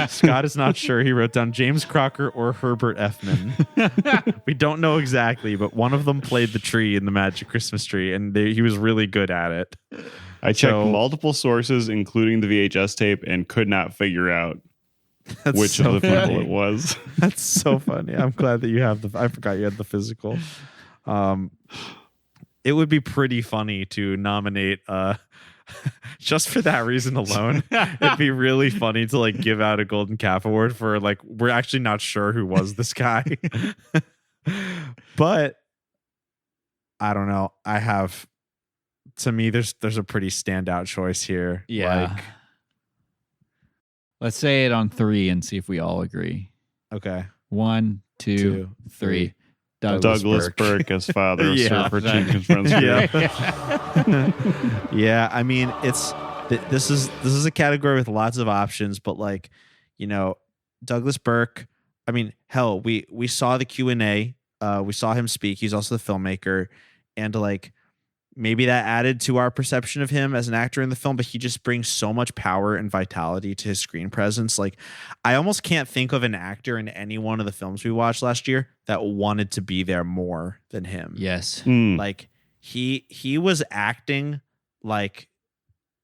Scott is not sure. He wrote down James Crocker or Herbert Effman. We don't know exactly, but one of them played the tree in the Magic Christmas Tree, and he was really good at it. I checked multiple sources, including the VHS tape, and could not figure out which of the people it was. That's so funny. I'm glad that you have I forgot you had the physical. It would be pretty funny to nominate just for that reason alone. It'd be really funny to like give out a Golden Calf Award for like, we're actually not sure who was this guy. But I don't know. To me, there's a pretty standout choice here. Yeah. Like, let's say it on 3 and see if we all agree. Okay. 1, 2, 3. Douglas Burke as father of Surfer Jenkins Friends. Yeah, I mean, this is a category with lots of options, but like, you know, Douglas Burke. I mean, hell, we saw the Q&A. We saw him speak. He's also the filmmaker, and like, maybe that added to our perception of him as an actor in the film, but he just brings so much power and vitality to his screen presence. Like, I almost can't think of an actor in any one of the films we watched last year that wanted to be there more than him. Yes. Like he was acting like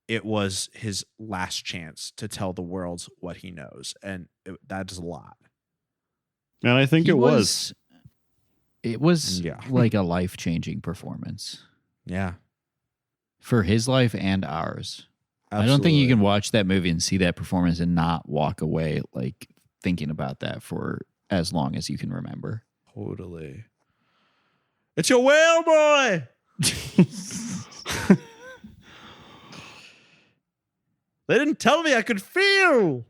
it was his last chance to tell the world what he knows. And that is a lot. And I think it was like a life-changing performance. Yeah. For his life and ours. Absolutely. I don't think you can watch that movie and see that performance and not walk away like thinking about that for as long as you can remember. Totally. It's your whale boy. They didn't tell me I could feel.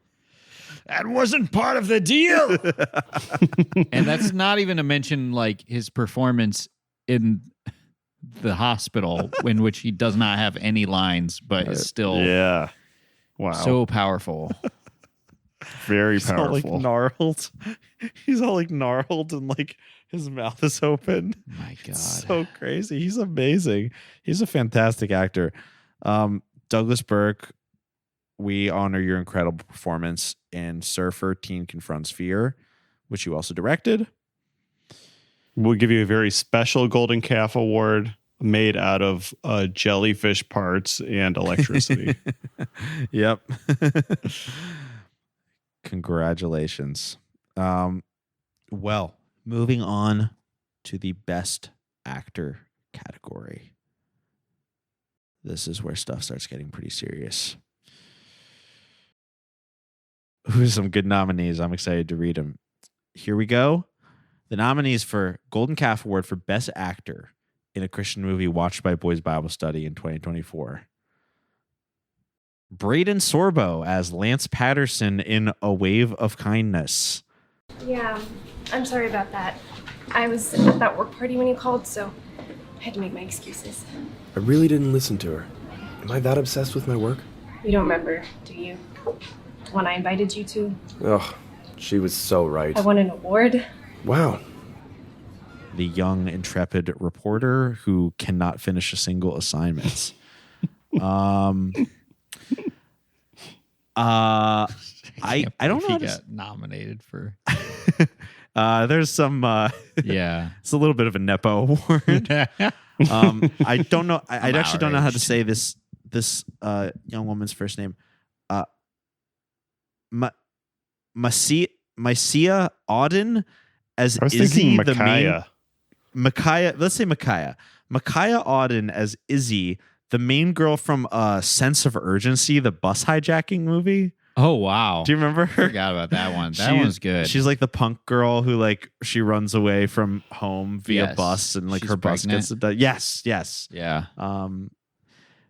That wasn't part of the deal. And that's not even to mention like his performance in the hospital, in which he does not have any lines, but is still so powerful. Very He's powerful. All like gnarled. He's all like gnarled and like his mouth is open. My God. So crazy. He's amazing. He's a fantastic actor. Douglas Burke, we honor your incredible performance in Surfer Teen Confronts Fear, which you also directed. We'll give you a very special Golden Calf Award made out of jellyfish parts and electricity. Yep. Congratulations. Well, moving on to the best actor category. This is where stuff starts getting pretty serious. Who's some good nominees? I'm excited to read them. Here we go. The nominees for Golden Calf Award for Best Actor in a Christian Movie watched by Boys Bible Study in 2024. Braden Sorbo as Lance Patterson in A Wave of Kindness. Yeah, I'm sorry about that. I was at that work party when you called, so I had to make my excuses. I really didn't listen to her. Am I that obsessed with my work? You don't remember, do you? The one I invited you to? Ugh, she was so right. I won an award. Wow. The young, intrepid reporter who cannot finish a single assignment. I don't know. He got nominated for. There's some. Yeah, it's a little bit of a Nepo award. I don't know. I actually don't know how to say this young woman's first name. Mycia Auden as Izzy, the main. Micaiah. Let's say Micaiah. Micaiah Auden as Izzy, the main girl from Sense of Urgency, the bus hijacking movie. Oh, wow. Do you remember her? I forgot about that one. That one's good. She's like the punk girl who like she runs away from home via bus and like She's her bus pregnant. gets yes. Yeah.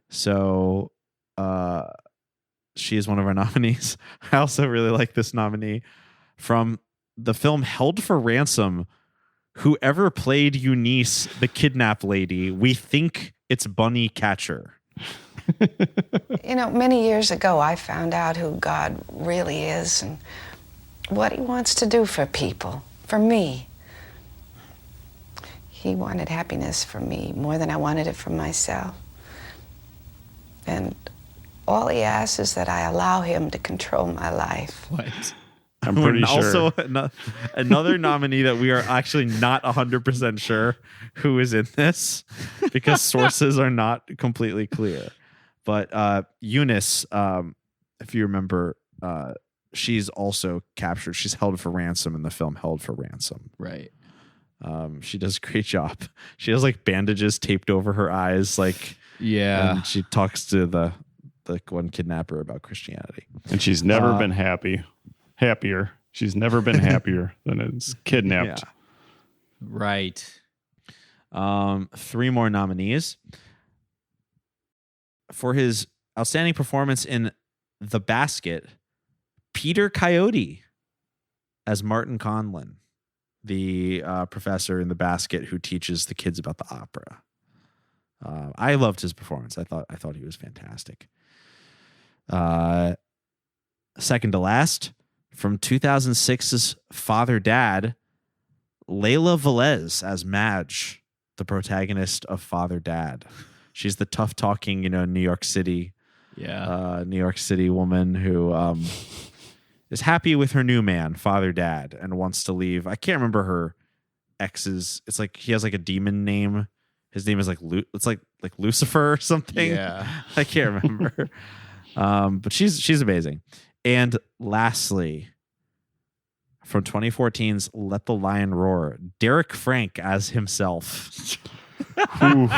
So she is one of our nominees. I also really like this nominee from the film Held for Ransom. Whoever played Eunice, the kidnap lady, we think it's Bunny Catcher. You know, many years ago, I found out who God really is and what he wants to do for people, for me. He wanted happiness for me more than I wanted it for myself. And all he asks is that I allow him to control my life. What? I'm pretty also sure. another nominee that we are actually not 100% sure who is in this because sources are not completely clear. But Eunice, if you remember, she's also captured. She's held for ransom in the film Held for Ransom. Right. She does a great job. She has like bandages taped over her eyes, like and she talks to the one kidnapper about Christianity. And she's never been happier. She's never been happier than it's kidnapped. Yeah. Right. 3 more nominees for his outstanding performance in The Basket. Peter Coyote as Martin Conlon, the professor in The Basket who teaches the kids about the opera. I loved his performance. I thought he was fantastic. Second to last, from 2006's Father Dad, Layla Velez as Madge, the protagonist of Father Dad. She's the tough talking, New York City woman who is happy with her new man, Father Dad, and wants to leave. I can't remember her ex's. It's like he has like a demon name. His name is like it's like Lucifer or something. Yeah. I can't remember. But she's amazing. And lastly, from 2014's Let the Lion Roar, Derek Frank as himself. In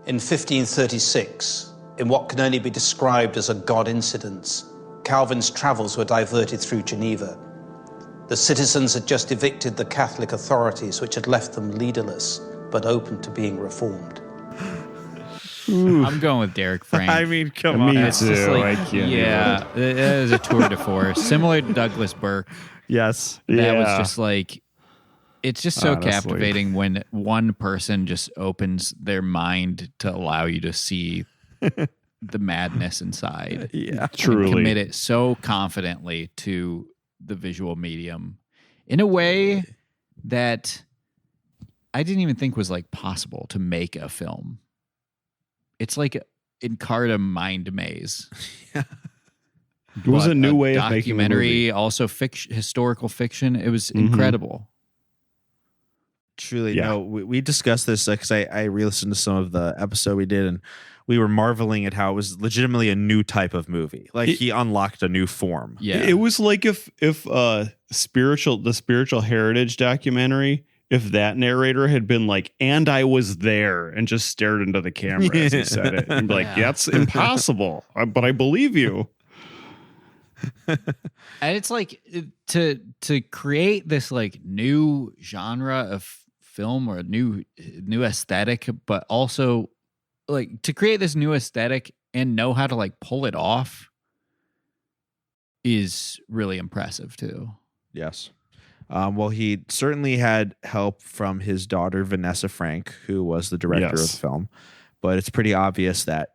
1536, in what can only be described as a God incidence, Calvin's travels were diverted through Geneva. The citizens had just evicted the Catholic authorities, which had left them leaderless, but open to being reformed. I'm going with Derek Frank. I mean, come on. Me too. I can't. Yeah, it is a tour de force, similar to Douglas Burke. Yes. That was just like, it's just so captivating when one person just opens their mind to allow you to see the madness inside. Yeah, truly. And commit it so confidently to the visual medium in a way that I didn't even think was like possible to make a film. It's like Encarta Mind Maze. Yeah. It was a new way of making a documentary, movie. also historical fiction. It was incredible. Truly, no. We discussed this because I re-listened to some of the episode we did, and we were marveling at how it was legitimately a new type of movie. Like he unlocked a new form. Yeah, it was like if the spiritual heritage documentary, if that narrator had been like, and I was there, and just stared into the camera as he said it, and be like, yeah, it's impossible, but I believe you. And it's like to create this like new genre of film or a new aesthetic, but also like to create this new aesthetic and know how to like pull it off is really impressive too. Yes. Well, he certainly had help from his daughter, Vanessa Frank, who was the director of the film. But it's pretty obvious that,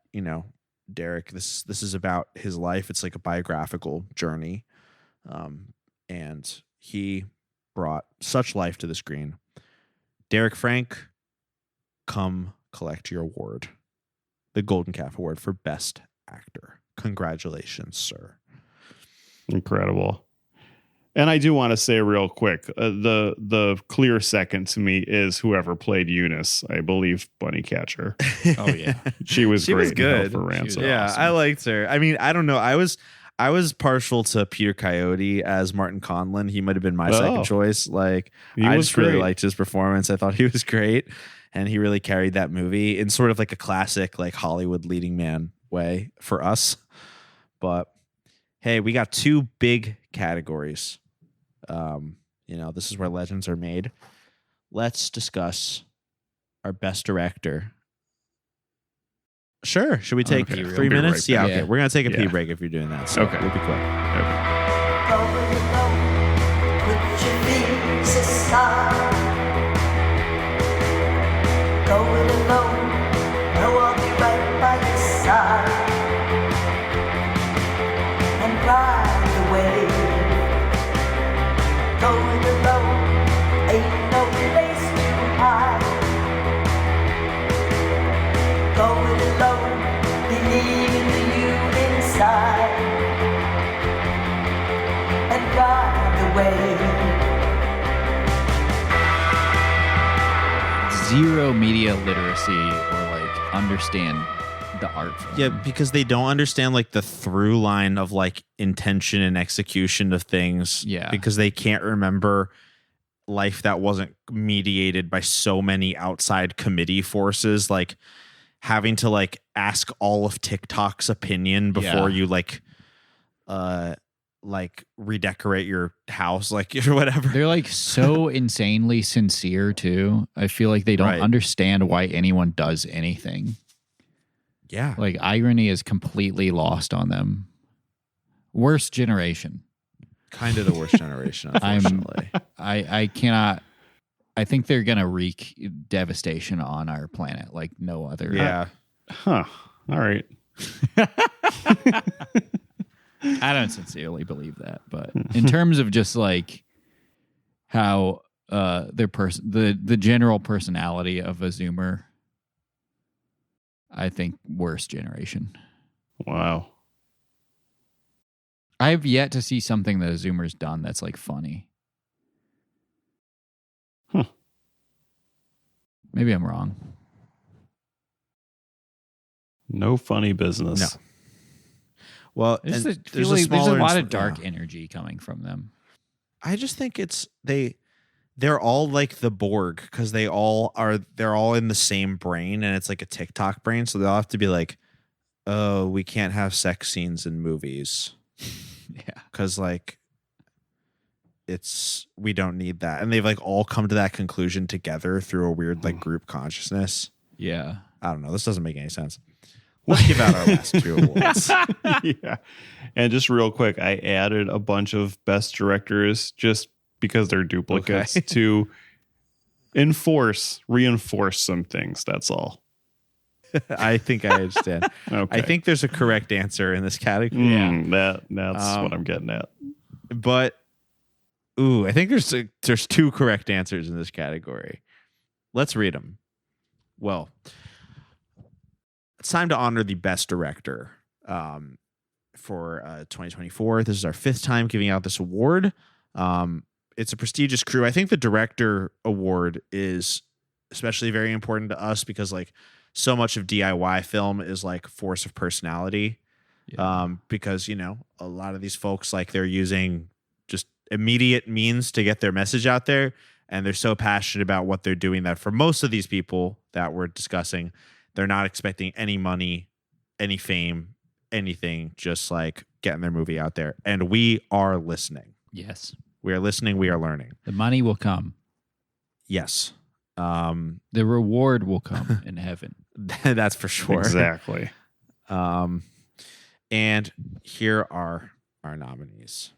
Derek, this is about his life. It's like a biographical journey. And he brought such life to the screen. Derek Frank, come collect your award. The Golden Calf Award for Best Actor. Congratulations, sir. Incredible. And I do want to say real quick, the clear second to me is whoever played Eunice, I believe Bunny Catcher. Oh yeah, she was great. Was good. For Ransom. Yeah, awesome. I liked her. I mean, I don't know. I was partial to Peter Coyote as Martin Conlon. He might have been my second choice. Like I just really liked his performance. I thought he was great, and he really carried that movie in sort of like a classic like Hollywood leading man way for us. But hey, we got 2 big categories. This is where legends are made. Let's discuss our best director. Sure. Should we take 3 minutes? Right Okay. We're going to take a pee break if you're doing that. So we'll be quick. Going alone, no, I'll be right by your side and ride the wave. Going alone, ain't no place to hide. Going alone, away. Zero media literacy or like understand the art form. Yeah, because they don't understand like the through line of like intention and execution of things. Yeah. Because they can't remember life that wasn't mediated by so many outside committee forces, like having to like ask all of TikTok's opinion before you like redecorate your house, like or whatever. They're like so insanely sincere too. I feel like they don't understand why anyone does anything. Yeah. Like irony is completely lost on them. Worst generation. Kind of the worst generation, unfortunately. I cannot. I think they're gonna wreak devastation on our planet like no other. Yeah. Huh. All right. I don't sincerely believe that, but in terms of just like how their the general personality of a Zoomer, I think worst generation. Wow. I've yet to see something that a Zoomer's done that's like funny. Huh. Maybe I'm wrong. No funny business. No. Well, There's there's a lot and of dark energy coming from them. I just think they're all like the Borg because they're all in the same brain and it's like a TikTok brain. So they'll have to be like, oh, we can't have sex scenes in movies. Yeah. Cause like we don't need that. And they've like all come to that conclusion together through a weird like group consciousness. Yeah. I don't know. This doesn't make any sense. Let's give out our last two awards. Yeah. And just real quick, I added a bunch of best directors just because they're duplicates to reinforce some things. That's all. I think I understand. Okay. I think there's a correct answer in this category. That's what I'm getting at. But I think there's two correct answers in this category. Let's read them. Well, it's time to honor the best director for 2024. This is our fifth time giving out this award. It's a prestigious crew. I think the director award is especially very important to us because like so much of DIY film is like force of personality. Yeah. Because, you know, a lot of these folks, like they're using just immediate means to get their message out there. And they're so passionate about what they're doing that for most of these people that we're discussing, they're not expecting any money, any fame, anything, just like getting their movie out there. And we are listening. Yes. We are listening. We are learning. The money will come. Yes. The reward will come in heaven. That's for sure. Exactly. And here are our nominees.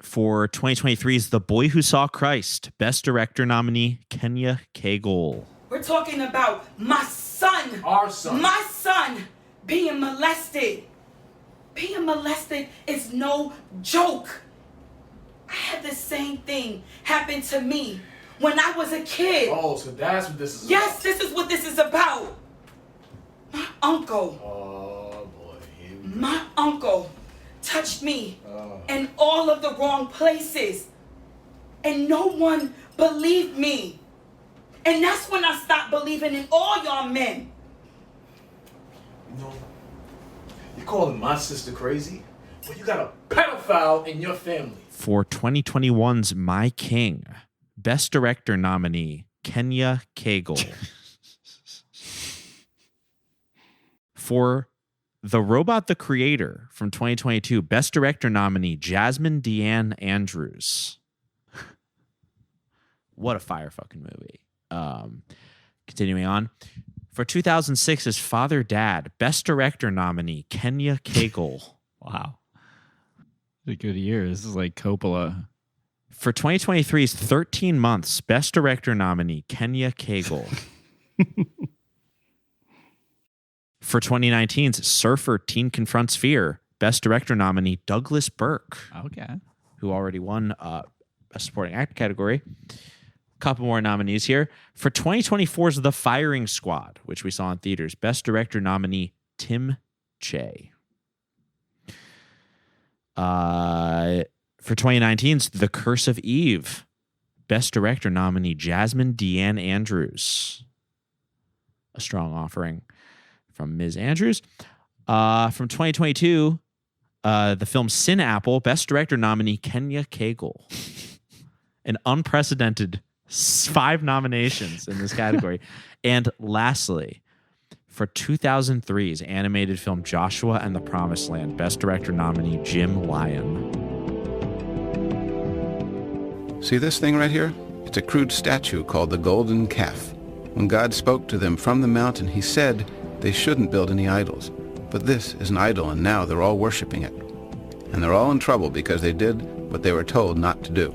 For 2023 is The Boy Who Saw Christ. Best Director nominee, Kenya Cagle. We're talking about my son. Our son. My son being molested. Being molested is no joke. I had the same thing happen to me when I was a kid. Oh, so that's what this is about. Yes, this is what this is about. My uncle. Oh, boy. My uncle touched me in all of the wrong places. And no one believed me. And that's when I stopped believing in all y'all men. You know, you calling my sister crazy? Well, you got a pedophile in your family. For 2021's My King, Best Director nominee, Kenya Cagle. For The Robot the Creator from 2022, Best Director nominee, Jasmine Deanne Andrews. What a fire fucking movie. Continuing on. For 2006's Father Dad, Best Director nominee, Kenya Cagle. Wow. A good year. This is like Coppola. For 2023's 13 Months, Best Director nominee, Kenya Cagle. For 2019's Surfer Teen Confronts Fear, Best Director nominee, Douglas Burke. Okay. Who already won a supporting actor category. Couple more nominees here. For 2024's The Firing Squad, which we saw in theaters, Best Director nominee, Tim Che. For 2019's The Curse of Eve, Best Director nominee Jasmine Deanne Andrews. A strong offering from Ms. Andrews. From 2022, the film Sin Apple, Best Director nominee Kenya Cagle. An unprecedented 5 nominations in this category. And lastly, for 2003's animated film Joshua and the Promised Land, Best Director nominee Jim Lyon. See this thing right here? It's a crude statue called the Golden Calf. When God spoke to them from the mountain, he said they shouldn't build any idols. But this is an idol, and now they're all worshiping it. And they're all in trouble because they did what they were told not to do.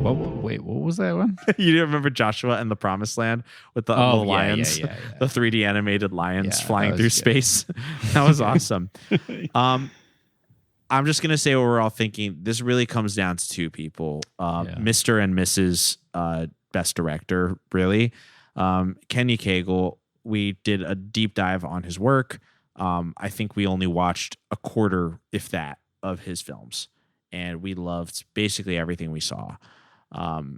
Wait, what was that one? You remember Joshua and the Promised Land with the lions, yeah. the 3D animated lions Yeah, flying that through was good. space? That was awesome. I'm just going to say what we're all thinking. This really comes down to 2 people, Mr. and Mrs. Best Director, really. Kenya Cagle, we did a deep dive on his work. I think we only watched a quarter, if that, of his films. And we loved basically everything we saw. Maybe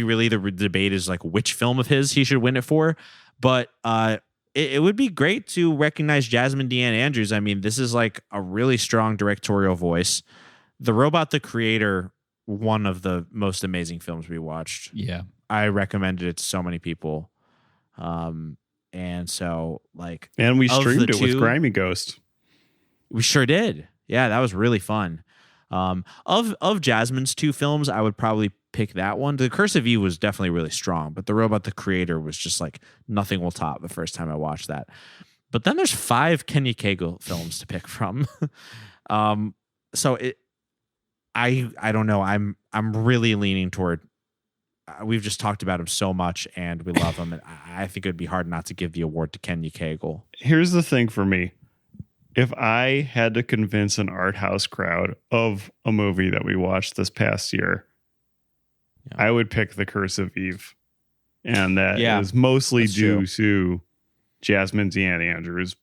really the debate is like which film of his he should win it for. But it would be great to recognize Jasmine Deanne Andrews. I mean, this is like a really strong directorial voice. The Robot, the Creator, one of the most amazing films we watched. Yeah. I recommended it to so many people. And so like, and we streamed it with 2, Grimy Ghost. We sure did. Yeah, that was really fun. Of Jasmine's 2 films, I would probably pick that one. The Curse of Eve was definitely really strong, but The Robot, the Creator was just like nothing will top the first time I watched that. But then there's 5 Kenya Cagle films to pick from. So I don't know. I'm really leaning toward. We've just talked about him so much, and we love him, and I think it would be hard not to give the award to Kenya Cagle. Here's the thing for me. If I had to convince an art house crowd of a movie that we watched this past year, I would pick The Curse of Eve. And that is mostly due to Jasmine Deanne Andrews'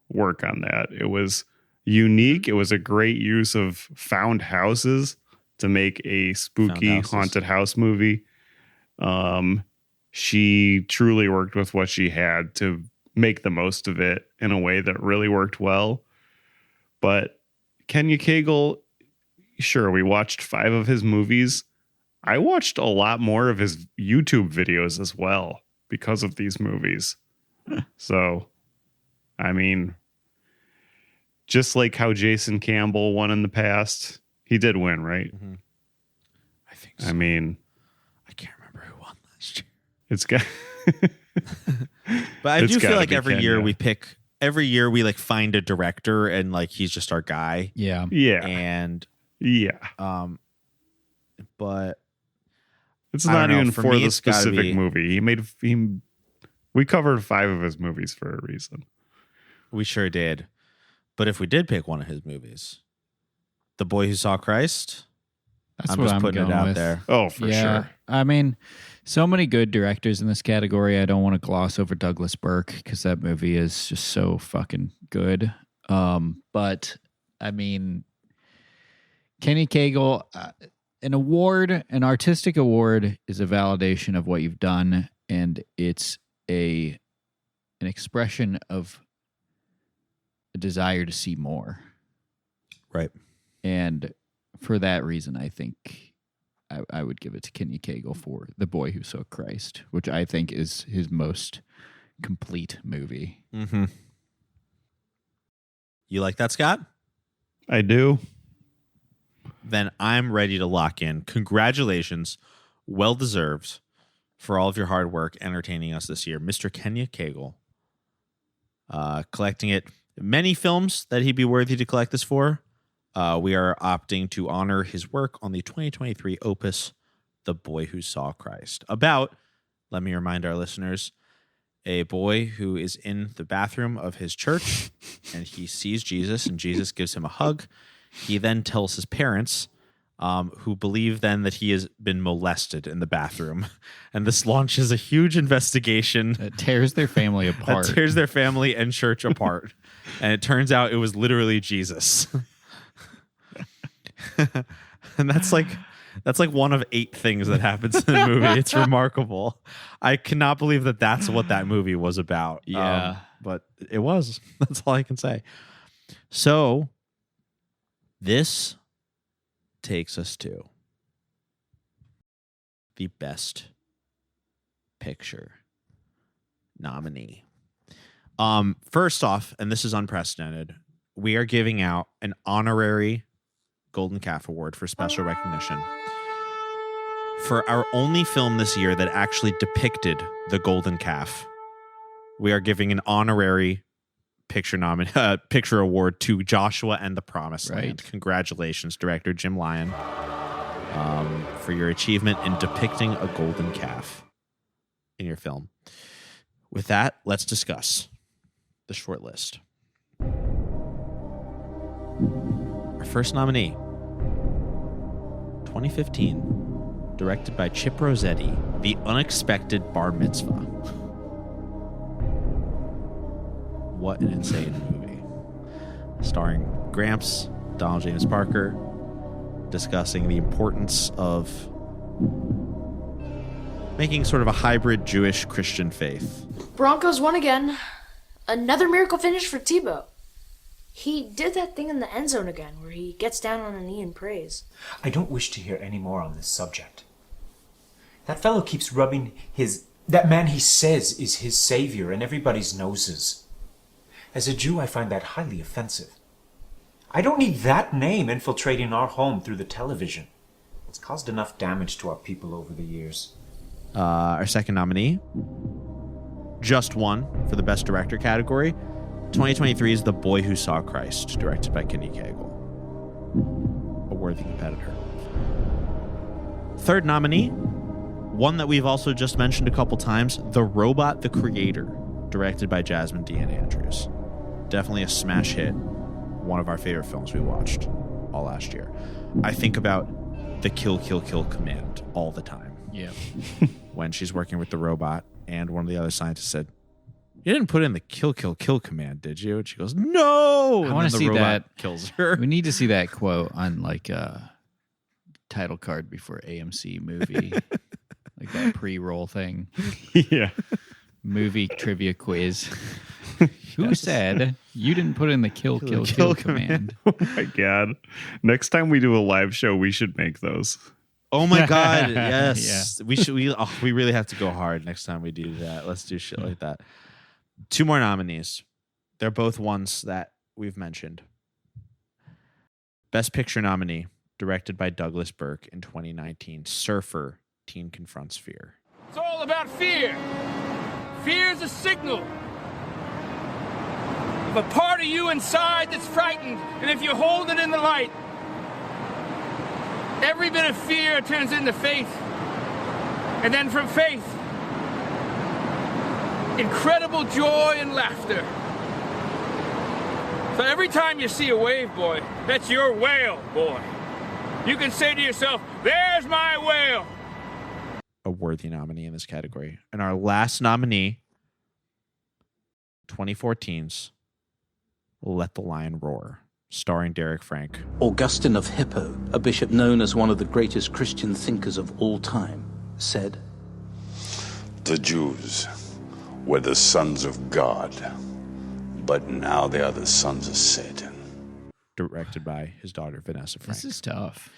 work on that. It was unique. It was a great use of found houses to make a spooky haunted house movie. She truly worked with what she had to make the most of it in a way that really worked well. But Kenya Cagle, sure, we watched 5 of his movies. I watched a lot more of his YouTube videos as well because of these movies. So, I mean, just like how Jason Campbell won in the past, he did win, right? Mm-hmm. I think so. I mean, I can't remember who won last year. It's got. But I do feel like every year we like find a director and like he's just our guy. Yeah. Yeah. And but it's not even for me, the specific movie. We covered 5 of his movies for a reason. We sure did. But if we did pick one of his movies, The Boy Who Saw Christ, I'm just putting it out there. Oh, for sure. I mean, so many good directors in this category. I don't want to gloss over Douglas Burke because that movie is just so fucking good. But I mean, Kenya Cagle, an artistic award is a validation of what you've done, and it's an expression of a desire to see more. Right. And for that reason, I think I would give it to Kenya Cagle for The Boy Who Saw Christ, which I think is his most complete movie. Mm-hmm. You like that, Scott? I do. Then I'm ready to lock in. Congratulations. Well deserved for all of your hard work entertaining us this year. Mr. Kenya Cagle. Collecting it. Many films that he'd be worthy to collect this for. We are opting to honor his work on the 2023 opus, The Boy Who Saw Christ. About, let me remind our listeners, a boy who is in the bathroom of his church and he sees Jesus and Jesus gives him a hug. He then tells his parents, who believe then that he has been molested in the bathroom. And this launches a huge investigation. It tears their family apart. It tears their family and church apart. And it turns out it was literally Jesus. And that's like one of 8 things that happens in the movie. It's remarkable. I cannot believe that that's what that movie was about. Yeah. But it was. That's all I can say. So this takes us to the Best Picture nominee. First off, and this is unprecedented, we are giving out an honorary Golden Calf Award for special recognition for our only film this year that actually depicted the Golden Calf. We are giving an honorary picture award to Joshua and the Promised Land. Congratulations, director Jim Lyon, for your achievement in depicting a golden calf in your film. With that, let's discuss the short list. Our first nominee, 2015, directed by Chip Rossetti, The Unexpected Bar Mitzvah. What an insane movie. Starring Gramps, Donald James Parker, discussing the importance of making sort of a hybrid Jewish-Christian faith. Broncos won again. Another miracle finish for Tebow. He did that thing in the end zone again, where he gets down on a knee and prays. I don't wish to hear any more on this subject. That fellow keeps rubbing that man he says is his savior in everybody's noses. As a Jew, I find that highly offensive. I don't need that name infiltrating our home through the television. It's caused enough damage to our people over the years. Our second nominee just won for the Best Director category. 2023 is The Boy Who Saw Christ, directed by Kenny Cagle. A worthy competitor. Third nominee, one that we've also just mentioned a couple times, The Robot, the Creator, directed by Jasmine Dean Andrews. Definitely a smash hit. One of our favorite films we watched all last year. I think about the kill, kill, kill command all the time. Yeah. When she's working with the robot and one of the other scientists said, "You didn't put in the kill, kill, kill command, did you?" And she goes, "No." I want to see that. Kills her. We need to see that quote on like a title card before AMC movie, like that pre-roll thing. Yeah. Movie trivia quiz. Who said you didn't put in the kill, kill, kill command? Oh my God. Next time we do a live show, we should make those. Oh my God. Yes. Yeah. We really have to go hard next time we do that. Let's do shit like that. 2 more nominees. They're both ones that we've mentioned. Best Picture nominee, directed by Douglas Burke in 2019, Surfer, Teen Confronts Fear. It's all about fear. Fear is a signal of a part of you inside that's frightened, and if you hold it in the light, every bit of fear turns into faith, and then from faith, incredible joy and laughter. So every time you see a wave, boy, that's your whale, boy. You can say to yourself, "There's my whale." A worthy nominee in this category. And our last nominee, 2014's Let the Lion Roar, starring Derek Frank. Augustine of Hippo, a bishop known as one of the greatest Christian thinkers of all time, said, "The Jews were the sons of God, but now they are the sons of Satan." Directed by his daughter, Vanessa Frank. This is tough.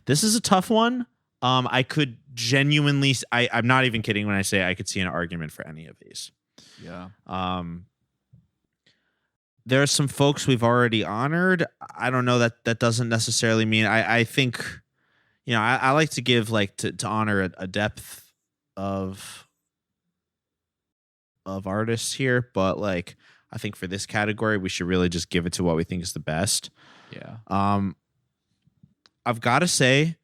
This is a tough one. I could genuinely, I'm not even kidding when I say I could see an argument for any of these. Yeah. There are some folks we've already honored. I don't know that doesn't necessarily mean I think, you know, I like to give like to honor a depth of artists here, but like I think for this category we should really just give it to what we think is the best. Yeah. I've got to say,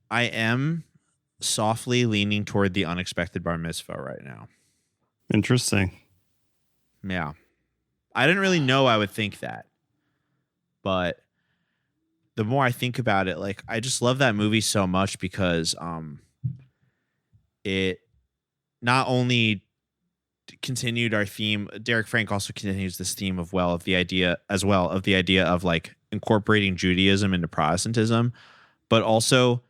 I am softly leaning toward The Unexpected Bar Mitzvah right now. Interesting. Yeah. I didn't really know I would think that. But the more I think about it, like I just love that movie so much because it not only continued our theme, Derek Frank also continues this theme of the idea of like incorporating Judaism into Protestantism, but also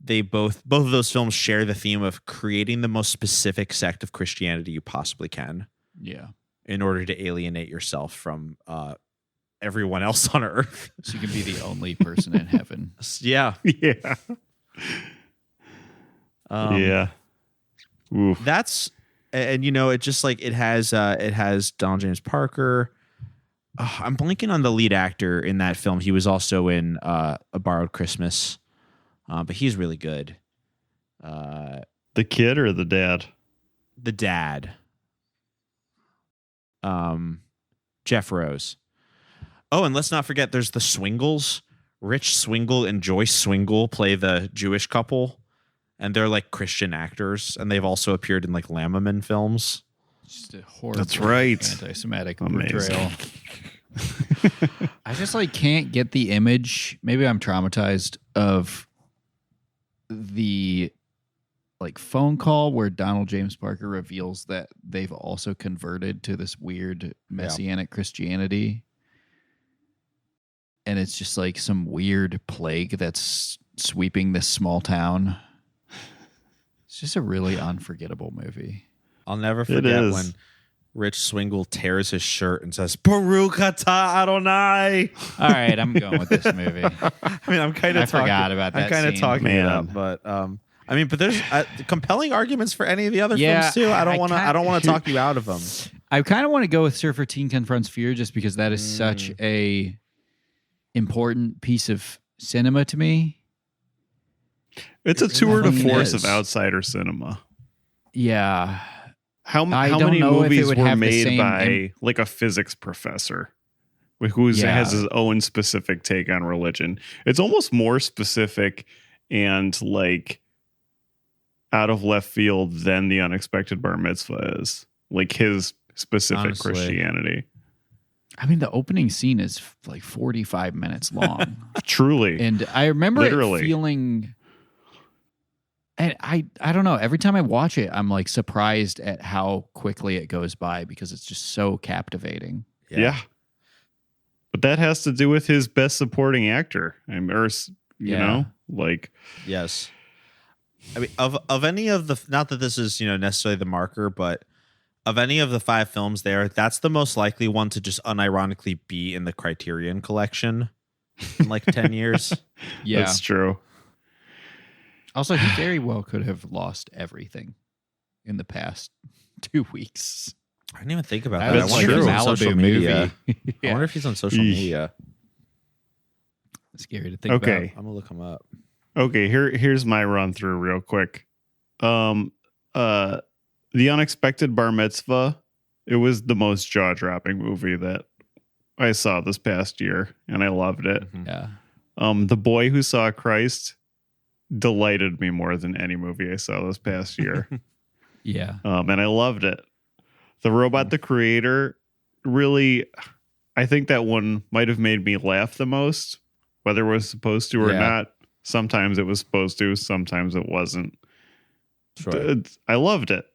they both of those films share the theme of creating the most specific sect of Christianity you possibly can. Yeah. In order to alienate yourself from everyone else on earth. So you can be the only person in heaven. Yeah. Yeah. Yeah. Oof. That's, and it just like it has Donald James Parker. I'm blanking on the lead actor in that film. He was also in A Borrowed Christmas, but he's really good. The kid or the dad? The dad. Jeff Rose. Oh, and let's not forget there's the Swingles. Rich Swingle and Joyce Swingle play the Jewish couple, and they're like Christian actors, and they've also appeared in like Lammerman films. Just a horrible That's right. anti-Semitic Amazing. portrayal. I just like can't get the image. Maybe I'm traumatized of the like phone call where Donald James Parker reveals that they've also converted to this weird messianic Christianity. And it's just like some weird plague that's sweeping this small town. It's just a really unforgettable movie. I'll never forget when Rich Swingle tears his shirt and says, Baruch atah Adonai. All right, I'm going with this movie. I mean, I'm kind of I forgot about that I'm kind of scene. talking it Man. up, but I mean, but there's compelling arguments for any of the other Yeah, films too. I don't want to talk you out of them. I kind of want to go with Surfer Teen Confronts Fear just because that is such a important piece of cinema to me. It's a tour de really force is. of outsider cinema. Yeah. How I don't many know if it movies would were have the made same by like a physics professor who Yeah. has his own specific take on religion? It's almost more specific and like out of left field than the Unexpected Bar Mitzvah is. Like his specific Honestly. Christianity. I mean, the opening scene is like 45 minutes long. Truly. And I remember Literally. it feeling... And I don't know. Every time I watch it, I'm like surprised at how quickly it goes by because it's just so captivating. Yeah. But that has to do with his best supporting actor. I mean, or, you know, like... Yes. I mean, of any of the, not that this is, necessarily the marker, but of any of the 5 films there, that's the most likely one to just unironically be in the Criterion collection in like 10 years. Yeah. That's true. Also, he very well could have lost everything in the past 2 weeks. I didn't even think about That that. I was wonder true. if he's on Malibu social media. movie. I wonder if he's on social media. Scary to think about. Okay. I'm gonna look him up. Okay, here's my run through real quick. The Unexpected Bar Mitzvah, it was the most jaw-dropping movie that I saw this past year, and I loved it. Yeah. The Boy Who Saw Christ delighted me more than any movie I saw this past year. Yeah. And I loved it. The Robot the Creator, really, I think that one might have made me laugh the most, whether it was supposed to or Yeah. not. Sometimes it was supposed to, sometimes it wasn't. Sure. I loved it.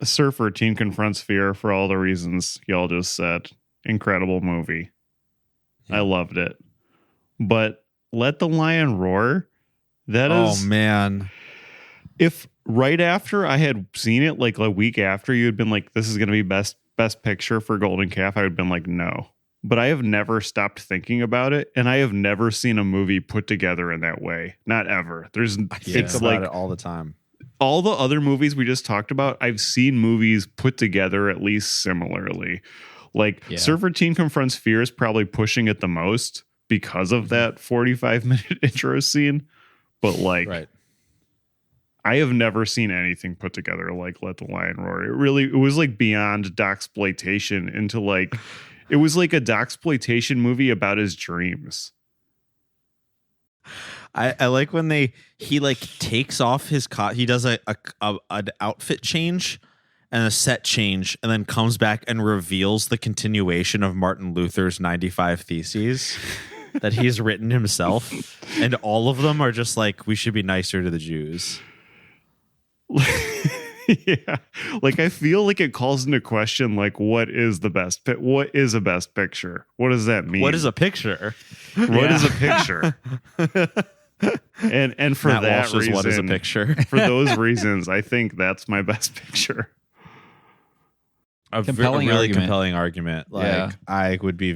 Surfer Teen Confronts Fear for all the reasons y'all just said. Incredible movie. I loved it. But Let the Lion Roar, that is... Oh, man. If right after I had seen it, like a week after, you had been like, this is going to be best picture for Golden Calf, I would have been like, no. But I have never stopped thinking about it, and I have never seen a movie put together in that way. Not ever. Think about it all the time. All the other movies we just talked about, I've seen movies put together at least similarly. Like Surfer Teen Confronts Fear is probably pushing it the most because of that 45-minute intro scene. But like, I have never seen anything put together like Let the Lion Roar. It was like beyond doxploitation into like, it was like a doxploitation movie about his dreams. I like when he like takes off his he does an outfit change and a set change and then comes back and reveals the continuation of Martin Luther's 95 Theses that he's written himself, and all of them are just like, we should be nicer to the Jews. Yeah. Like, I feel like it calls into question, like, what is a best picture? What does that mean? What is a picture? What is a picture? And for Matt that Walsh's reason, what is a picture? For those reasons, I think that's my best picture. A Compelling really argument. compelling argument. Like, Yeah. I would be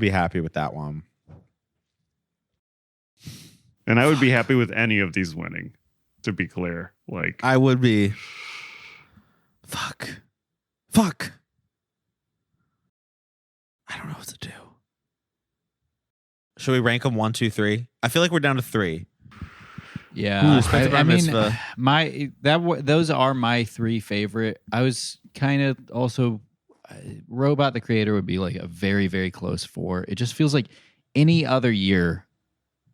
happy with that one. And I would be happy with any of these winning, to be clear. Like, I would be. Fuck. I don't know what to do. Should we rank them 1, 2, 3? I feel like we're down to 3. Yeah, Ooh, I mean, those are my 3 favorite. I was kind of also Robot the Creator would be like a very, very close 4. It just feels like any other year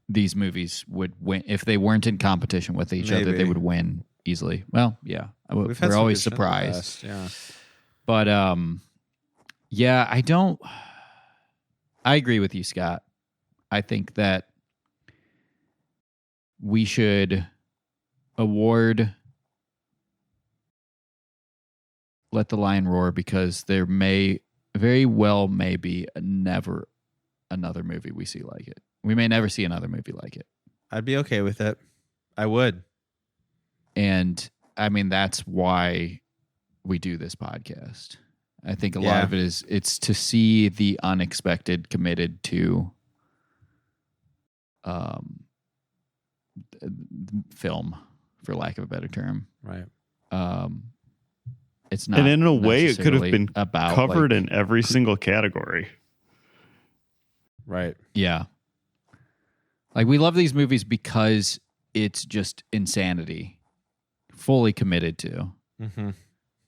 these movies would win if they weren't in competition with each other. They would win easily. Well, yeah, we're always surprised. Yeah, but yeah, I agree with you, Scott. I think that we should award Let the Lion Roar because there may very well be never another movie we see like it. We may never see another movie like it. I'd be okay with it. I would. And I mean, that's why we do this podcast. I think a lot of it is it's to see the unexpected committed to film, for lack of a better term. Right. It's not, and in a way, it could have necessarily been about covered like, in every single category. Right. Yeah. Like, we love these movies because it's just insanity, fully committed to,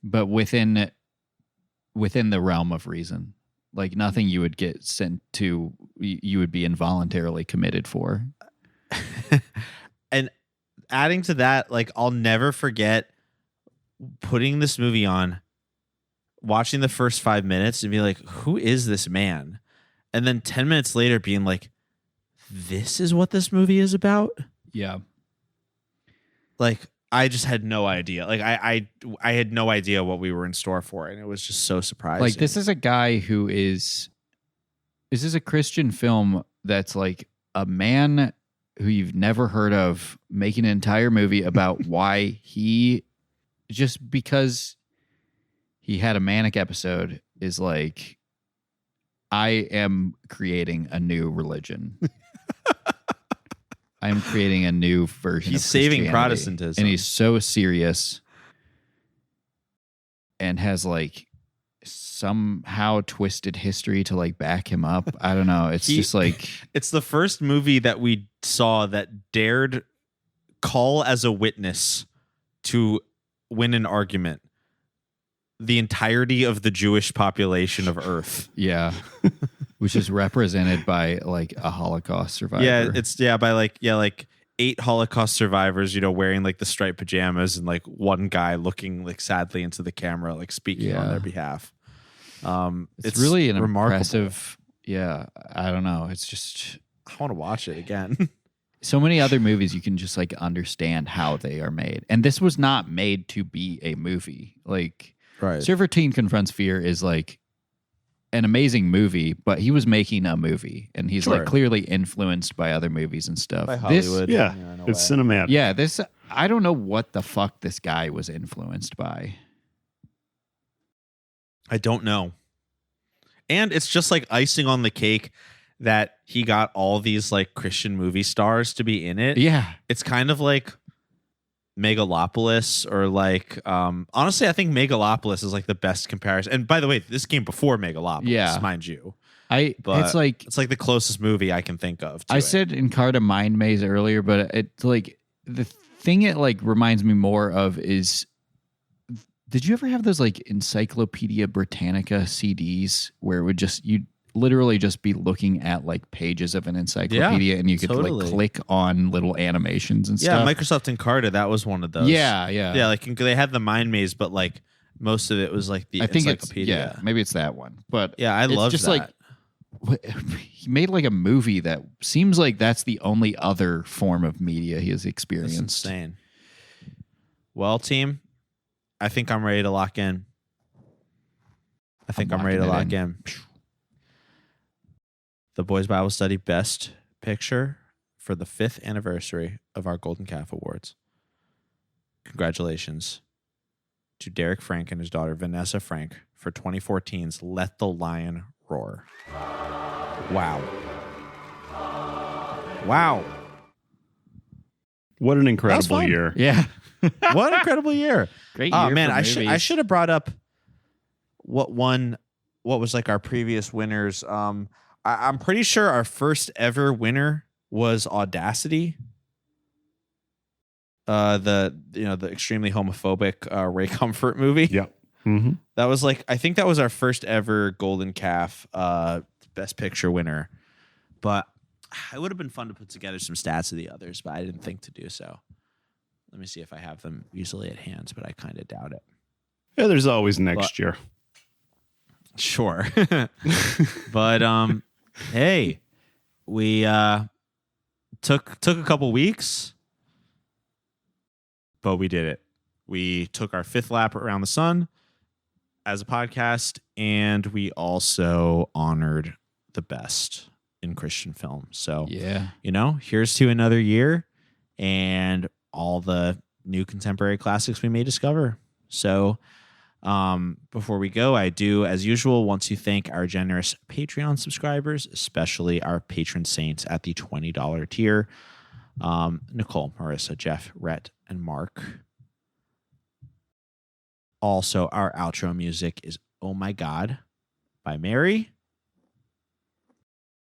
but within the realm of reason. Like, nothing you would get sent to, you would be involuntarily committed for. And adding to that, like, I'll never forget putting this movie on, watching the first 5 minutes and be like, who is this man? And then 10 minutes later being like, this is what this movie is about? Yeah. Like, I just had no idea. Like, I had no idea what we were in store for, and it was just so surprising. Like, this is a guy who is a Christian film that's like a man who you've never heard of making an entire movie about why he, just because he had a manic episode, is like, I am creating a new religion. I'm creating a new version. He's of saving Christianity. Protestantism. And he's so serious and has like somehow twisted history to like back him up. I don't know. It's just like, it's the first movie that we saw that dared call as a witness to win an argument the entirety of the Jewish population of Earth. Yeah. Which is represented by like a Holocaust survivor. Yeah, it's by like 8 Holocaust survivors, wearing like the striped pajamas, and like one guy looking like sadly into the camera, like speaking on their behalf. It's really an remarkable. impressive. Yeah, I don't know. It's just, I want to watch it again. So many other movies you can just like understand how they are made, and this was not made to be a movie. Like, right. Surfer Teen Confronts Fear is like an amazing movie, but he was making a movie, and he's like clearly influenced by other movies and stuff. By Hollywood. It's cinematic. Yeah, this, I don't know what the fuck this guy was influenced by. I don't know. And it's just like icing on the cake that he got all these like Christian movie stars to be in it. Yeah. It's kind of like Megalopolis, or like honestly, I think Megalopolis is like the best comparison. And by the way, this came before Megalopolis, mind you. It's like the closest movie I can think of to I it. said Encarta Mind Maze earlier, but it's like the thing it like reminds me more of is, did you ever have those like Encyclopedia Britannica CDs where it would just, you'd literally just be looking at like pages of an encyclopedia, and you could like click on little animations and stuff? Yeah, Microsoft Encarta, that was one of those. Yeah. Like they had the Mind Maze, but like most of it was like the encyclopedia. Maybe it's that one. But yeah, I love just that. Like, he made like a movie that seems like that's the only other form of media he has experienced. That's insane. Well, team, I think I'm ready to lock in. I'm ready to lock in. The Boys Bible Study Best Picture for the 5th anniversary of our Golden Calf Awards. Congratulations to Derek Frank and his daughter Vanessa Frank for 2014's Let the Lion Roar. Wow. What an incredible year. Yeah. What an incredible year. Great year. Oh man, for movies. I should have brought up what was like our previous winners. I'm pretty sure our first ever winner was Audacity. The extremely homophobic Ray Comfort movie. Yeah. Mm-hmm. That was I think that was our first ever Golden Calf Best Picture winner. But it would have been fun to put together some stats of the others, but I didn't think to do so. Let me see if I have them easily at hand, but I kind of doubt it. Yeah, there's always next year. Sure. But hey, we took a couple weeks, but we did it. We took our 5th lap around the sun as a podcast, and we also honored the best in Christian film. So, here's to another year and all the new contemporary classics we may discover. So, before we go, I do, as usual, want to thank our generous Patreon subscribers, especially our patron saints at the $20 tier. Nicole, Marissa, Jeff, Rhett, and Mark. Also, our outro music is Oh My God by Mary.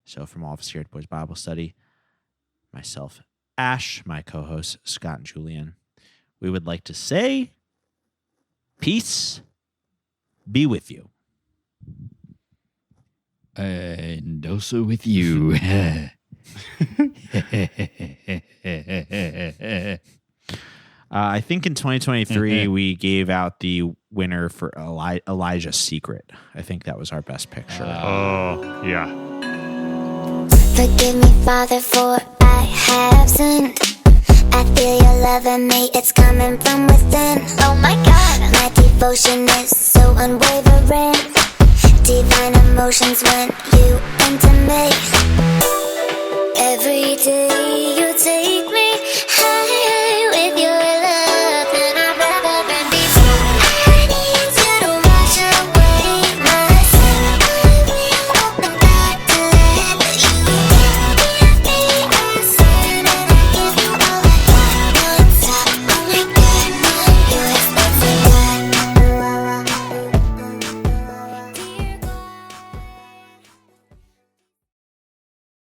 So from all of us here at Boys Bible Study, myself, Ash, my co-hosts, Scott and Julian, we would like to say, peace be with you. And also with you. I think in 2023, we gave out the winner for Elijah's Secret. I think that was our best picture. Oh, yeah. Forgive me, Father, for I have sinned. I feel your love in me, it's coming from within. Oh my God, my devotion is so unwavering. Divine emotions when you enter me.